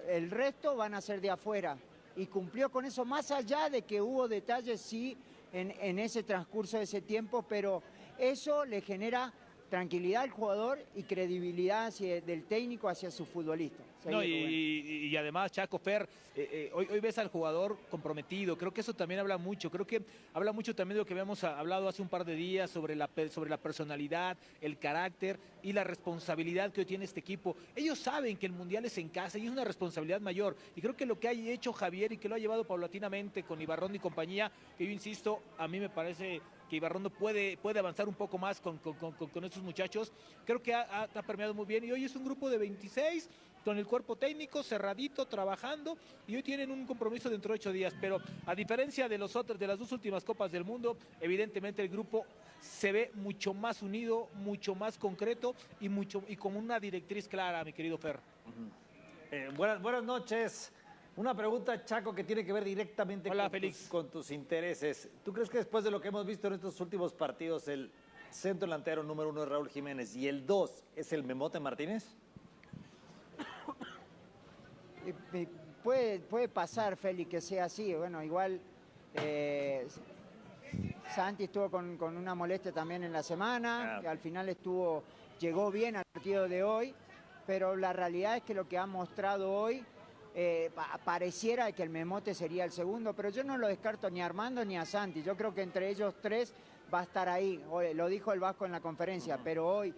el resto van a ser de afuera. Y cumplió con eso, más allá de que hubo detalles, sí, en ese transcurso de ese tiempo, pero eso le genera tranquilidad al jugador y credibilidad del técnico hacia su futbolista. No, y además, Chaco, Fer, hoy ves al jugador comprometido. Creo que eso también habla mucho. Creo que habla mucho también de lo que habíamos hablado hace un par de días sobre la personalidad, el carácter y la responsabilidad que hoy tiene este equipo. Ellos saben que el Mundial es en casa y es una responsabilidad mayor. Y creo que lo que ha hecho Javier y que lo ha llevado paulatinamente con Ibarrón y compañía, que yo insisto, a mí me parece que Ibarrondo puede avanzar un poco más con estos muchachos. Creo que ha permeado muy bien y hoy es un grupo de 26 con el cuerpo técnico cerradito, trabajando, y hoy tienen un compromiso dentro de 8 días, pero a diferencia de las 2 últimas Copas del Mundo, evidentemente el grupo se ve mucho más unido, mucho más concreto y con una directriz clara, mi querido Fer. Buenas noches. Una pregunta, Chaco, que tiene que ver directamente con tus intereses. ¿Tú crees que después de lo que hemos visto en estos últimos partidos, el centro delantero número 1 es Raúl Jiménez y el 2 es el Memote Martínez? Puede pasar, Félix, que sea así. Bueno, igual Santi estuvo con una molestia también en la semana, que al final llegó bien al partido de hoy, pero la realidad es que lo que ha mostrado hoy pareciera que el Memote sería el segundo, pero yo no lo descarto ni a Armando ni a Santi. Yo creo que entre ellos tres va a estar ahí. Lo dijo el Vasco en la conferencia, pero hoy,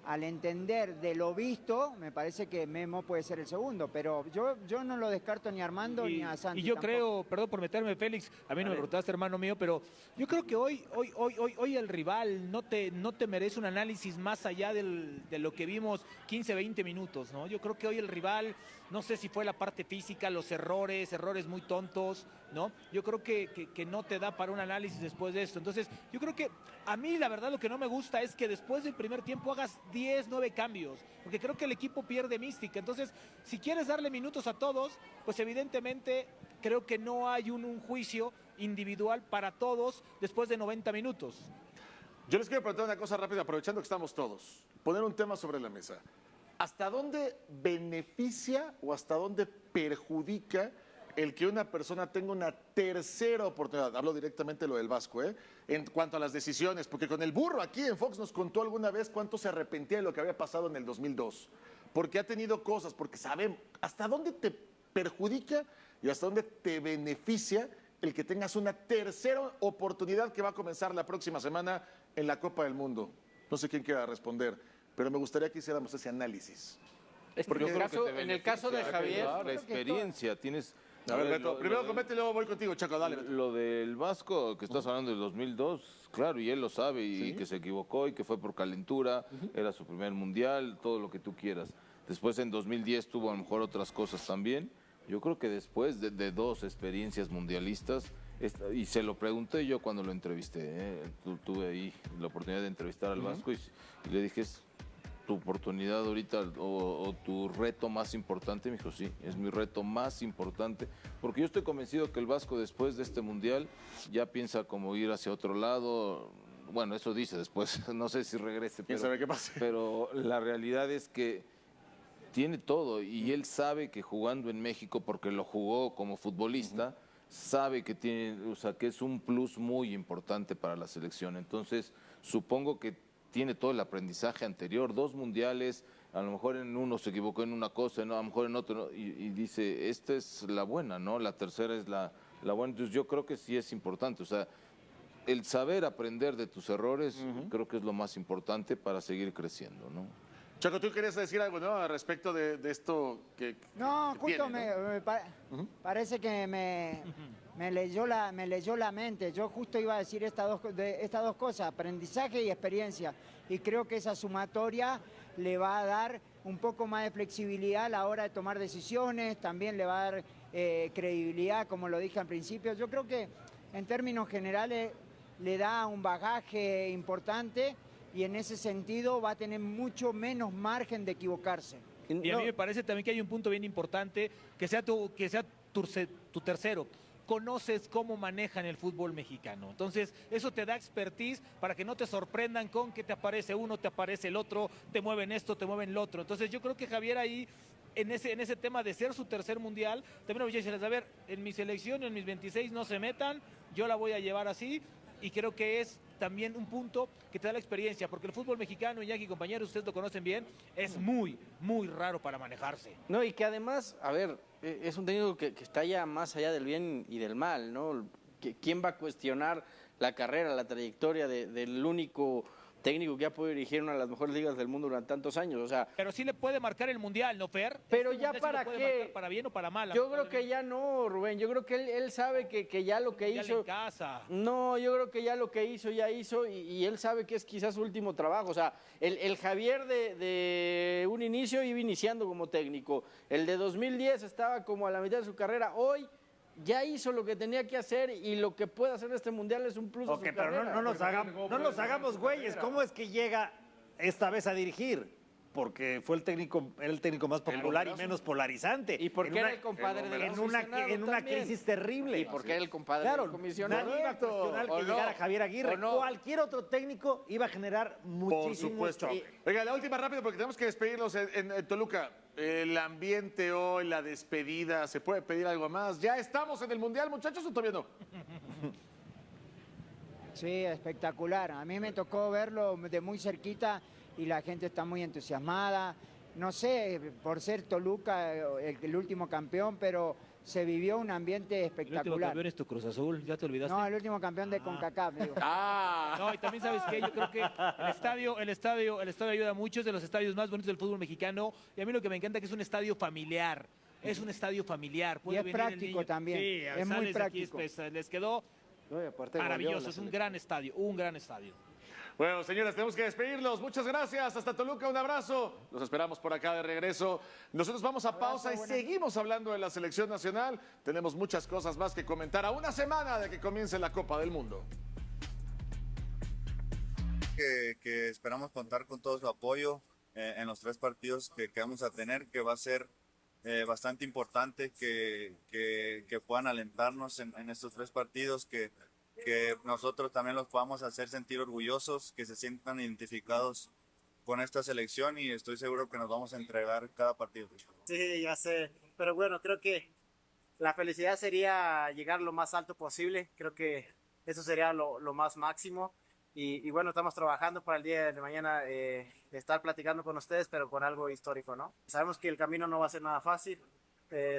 al entender de lo visto, me parece que Memo puede ser el segundo, pero yo no lo descarto ni a Armando ni a Santi. Y yo creo, perdón por meterme, Félix, a mí no me preguntaste, hermano mío, pero yo creo que hoy el rival no te merece un análisis más allá de lo que vimos 15, 20 minutos, ¿no? Yo creo que hoy el rival, no sé si fue la parte física, los errores muy tontos, ¿no? Yo creo que no te da para un análisis después de esto. Entonces, yo creo que a mí la verdad lo que no me gusta es que después del primer tiempo hagas 10, 9 cambios, porque creo que el equipo pierde mística. Entonces, si quieres darle minutos a todos, pues evidentemente creo que no hay un juicio individual para todos después de 90 minutos. Yo les quiero preguntar una cosa rápida, aprovechando que estamos todos. Poner un tema sobre la mesa. ¿Hasta dónde beneficia o hasta dónde perjudica el que una persona tenga una tercera oportunidad? Hablo directamente de lo del Vasco, en cuanto a las decisiones, porque con el burro aquí en Fox nos contó alguna vez cuánto se arrepentía de lo que había pasado en el 2002, porque ha tenido cosas, porque sabemos hasta dónde te perjudica y hasta dónde te beneficia el que tengas una tercera oportunidad que va a comenzar la próxima semana en la Copa del Mundo. No sé quién quiera responder, pero me gustaría que hiciéramos ese análisis. Porque en el caso de Javier, la experiencia, tienes... A ver, Beto, primero comete y luego voy contigo, Chaco, dale. Beto. Lo del Vasco, que estás hablando del 2002, claro, y él lo sabe, y que se equivocó, y que fue por calentura, era su primer mundial, todo lo que tú quieras. Después en 2010 tuvo a lo mejor otras cosas también. Yo creo que después de 2 experiencias mundialistas, y se lo pregunté yo cuando lo entrevisté, tuve ahí la oportunidad de entrevistar al Vasco, y le dije, ¿es tu oportunidad ahorita o tu reto más importante? Me dijo, sí, es mi reto más importante, porque yo estoy convencido que el Vasco después de este mundial ya piensa como ir hacia otro lado. Bueno, eso dice después, no sé si regrese, ¿Quién sabe qué pasa? Pero la realidad es que tiene todo y él sabe que jugando en México, porque lo jugó como futbolista, sabe que tiene, o sea, que es un plus muy importante para la selección. Entonces, supongo que tiene todo el aprendizaje anterior, 2 mundiales, a lo mejor en uno se equivocó en una cosa, ¿no? A lo mejor en otro, ¿no? Y dice, esta es la buena, ¿no? La tercera es la buena. Entonces yo creo que sí es importante, o sea, el saber aprender de tus errores creo que es lo más importante para seguir creciendo, ¿no? Chaco, ¿tú querías decir algo, no, al respecto de esto que No, que justo tiene, ¿no? parece que me leyó la mente. Yo justo iba a decir estas dos cosas, aprendizaje y experiencia. Y creo que esa sumatoria le va a dar un poco más de flexibilidad a la hora de tomar decisiones, también le va a dar credibilidad, como lo dije al principio. Yo creo que en términos generales le da un bagaje importante y en ese sentido va a tener mucho menos margen de equivocarse. Y a mí me parece también que hay un punto bien importante, que sea tu tercero. Conoces cómo manejan el fútbol mexicano. Entonces, eso te da expertise para que no te sorprendan con que te aparece uno, te aparece el otro, te mueven esto, te mueven lo otro. Entonces, yo creo que Javier ahí, en ese tema de ser su tercer mundial, también voy a decirles, a ver, en mi selección, en mis 26 no se metan, yo la voy a llevar así, y creo que es también un punto que te da la experiencia, porque el fútbol mexicano, Iñaki, compañeros, ustedes lo conocen bien, es muy, muy raro para manejarse. No, y que además, a ver, es un técnico que está ya más allá del bien y del mal, ¿no? ¿Quién va a cuestionar la carrera, la trayectoria del único técnico que ha podido dirigir una de las mejores ligas del mundo durante tantos años? O sea, pero sí le puede marcar el mundial, ¿no, Fer? Pero Este ya mundial para sí le puede qué. marcar para bien o para mal. Yo creo que ya no, Rubén. Yo creo que él sabe que ya lo que hizo. En casa. No, yo creo que ya lo que hizo, ya hizo, y él sabe que es quizás su último trabajo. O sea, el Javier de un inicio iba iniciando como técnico. El de 2010 estaba como a la mitad de su carrera. Hoy ya hizo lo que tenía que hacer y lo que puede hacer este mundial es un plus. Ok, de su pero carrera. no nos hagamos güeyes. ¿Cómo es que llega esta vez a dirigir? Porque fue el técnico más popular y menos polarizante. Y porque era el compadre del comisionado en una también. crisis terrible. Y porque era el compadre del comisionado. Nadie iba a cuestionar que llegara Javier Aguirre. Cualquier otro técnico iba a generar muchísimo. Por supuesto. Oiga, la última rápido porque tenemos que despedirlos en Toluca. El ambiente hoy, la despedida, ¿se puede pedir algo más? ¿Ya estamos en el Mundial, muchachos, o todavía no? Sí, espectacular. A mí me tocó verlo de muy cerquita y la gente está muy entusiasmada. No sé, por ser Toluca el último campeón, pero se vivió un ambiente El último espectacular. campeón es tu Cruz Azul, ¿ya te olvidaste? No, el último campeón de CONCACAF, digo. No, y también sabes que yo creo que el estadio ayuda mucho, es de los estadios más bonitos del fútbol mexicano, y a mí lo que me encanta es que es un estadio familiar. Es un estadio familiar. Y es práctico también. Sí, es muy práctico. Aquí, les quedó maravilloso, es un gran estadio, un gran estadio. Bueno, señores, tenemos que despedirlos. Muchas gracias. Hasta Toluca, un abrazo. Los esperamos por acá de regreso. Nosotros vamos a pausa y seguimos hablando de la selección nacional. Tenemos muchas cosas más que comentar a una semana de que comience la Copa del Mundo. Que esperamos contar con todo su apoyo en los 3 partidos que vamos a tener, que va a ser bastante importante que puedan alentarnos en estos 3 partidos, que nosotros también los podamos hacer sentir orgullosos, que se sientan identificados con esta selección, y estoy seguro que nos vamos a entregar cada partido. Sí, ya sé, pero bueno, creo que la felicidad sería llegar lo más alto posible, creo que eso sería lo más máximo, y bueno, estamos trabajando para el día de mañana estar platicando con ustedes, pero con algo histórico, ¿no? Sabemos que el camino no va a ser nada fácil,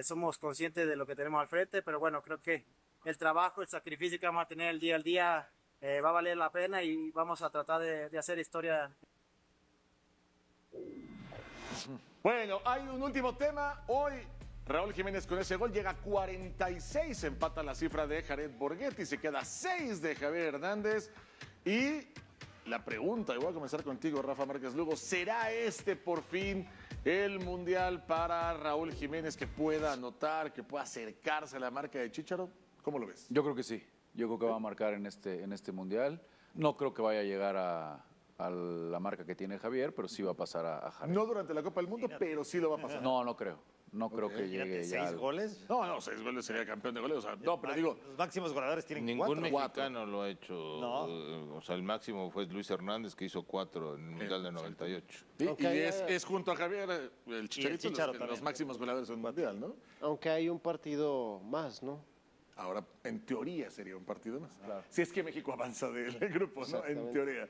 somos conscientes de lo que tenemos al frente, pero bueno, creo que el trabajo, el sacrificio que vamos a tener el día al día va a valer la pena, y vamos a tratar de hacer historia. Bueno, hay un último tema. Hoy Raúl Jiménez con ese gol llega a 46, empata la cifra de Jared Borghetti, se queda 6 de Javier Hernández. Y la pregunta, y voy a comenzar contigo, Rafa Márquez Lugo, ¿será este por fin el Mundial para Raúl Jiménez, que pueda anotar, que pueda acercarse a la marca de Chícharo? ¿Cómo lo ves? Yo creo que sí. Yo creo que va a marcar en este Mundial. No creo que vaya a llegar a la marca que tiene Javier, pero sí va a pasar a Javier. No durante la Copa del Mundo, pero sí lo va a pasar. No, no creo. No creo que llegue ya. ¿6 goles? No, 6 goles sería campeón de goles. O sea, no, pero digo, los máximos goleadores tienen Ningún 4. mexicano lo ha hecho. No. O sea, el máximo fue Luis Hernández, que hizo 4 en el Mundial de 98. Sí, y es junto a Javier, el Chicharito, los máximos goleadores del Mundial, ¿no? Aunque hay un partido más, ¿no? Ahora, en teoría sería un partido más. Claro. Si es que México avanza del grupo, ¿no? En teoría.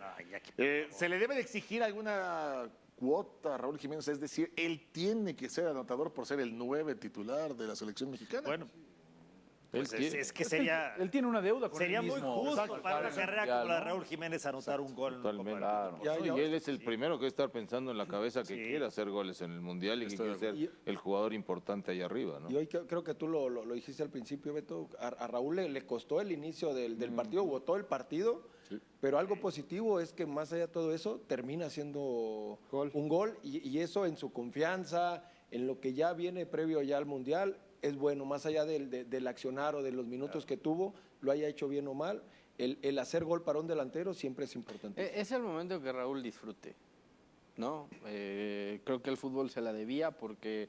¿Se le debe de exigir alguna cuota a Raúl Jiménez? Es decir, él tiene que ser anotador por ser el 9 titular de la selección mexicana. Bueno, Pues es que sería... Él tiene una deuda con Sería él muy mismo. justo Exacto, para una claro, carrera mundial, como la de ¿no? Raúl Jiménez anotar un gol. Totalmente. Claro. Y él es el primero que debe estar pensando en la cabeza que quiere hacer goles en el Mundial y que quiere ser el jugador importante ahí arriba, ¿no? Y hoy creo que tú lo dijiste al principio, Beto, a Raúl le costó el inicio del partido, votó el partido, pero algo positivo es que más allá de todo eso, termina siendo un gol y eso en su confianza, en lo que ya viene previo ya al Mundial, es bueno, más allá del accionar o de los minutos que tuvo, lo haya hecho bien o mal, el hacer gol para un delantero siempre es importante. Es el momento que Raúl disfrute, ¿no? Creo que el fútbol se la debía porque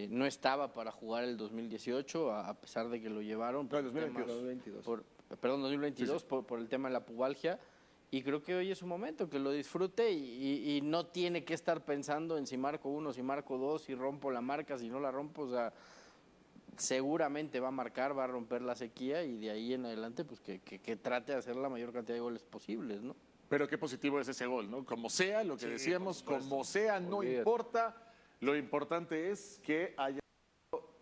no estaba para jugar el 2018, a pesar de que lo llevaron. No, el 2022. 2022, por el tema de la pubalgia. Y creo que hoy es su momento, que lo disfrute y no tiene que estar pensando en si marco 1, si marco 2, si rompo la marca, si no la rompo, o sea, seguramente va a marcar, va a romper la sequía y de ahí en adelante pues que trate de hacer la mayor cantidad de goles posibles, ¿no? Pero qué positivo es ese gol, ¿no? Como sea, lo que decíamos, como sea, no importa. Lo importante es que haya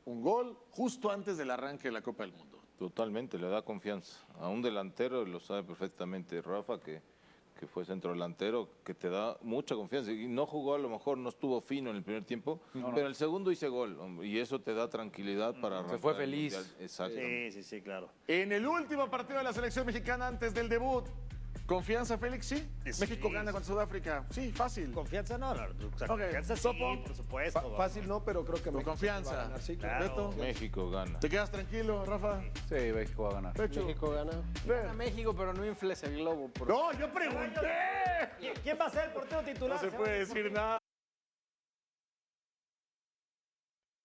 un gol justo antes del arranque de la Copa del Mundo. Totalmente, le da confianza. A un delantero, lo sabe perfectamente Rafa, que fue centro delantero, que te da mucha confianza. Y no jugó, a lo mejor no estuvo fino en el primer tiempo, pero en el segundo hice gol, hombre, y eso te da tranquilidad para arrancar. Se fue feliz. Exacto. Sí, claro. En el último partido de la selección mexicana antes del debut, ¿confianza, Félix? Sí. México gana contra Sudáfrica. Sí, fácil. ¿Confianza? No, o sea, Ok, confianza sí, Topo. por supuesto. Fácil no, pero creo que Con México confianza. va a ganar, sí, Claro. Beto. México gana. ¿Te quedas tranquilo, Rafa? Sí, México va a ganar. Pecho. México gana. Gana México, pero no infles el globo. No, yo pregunté. ¿Quién va a ser el portero titular? No se puede decir nada.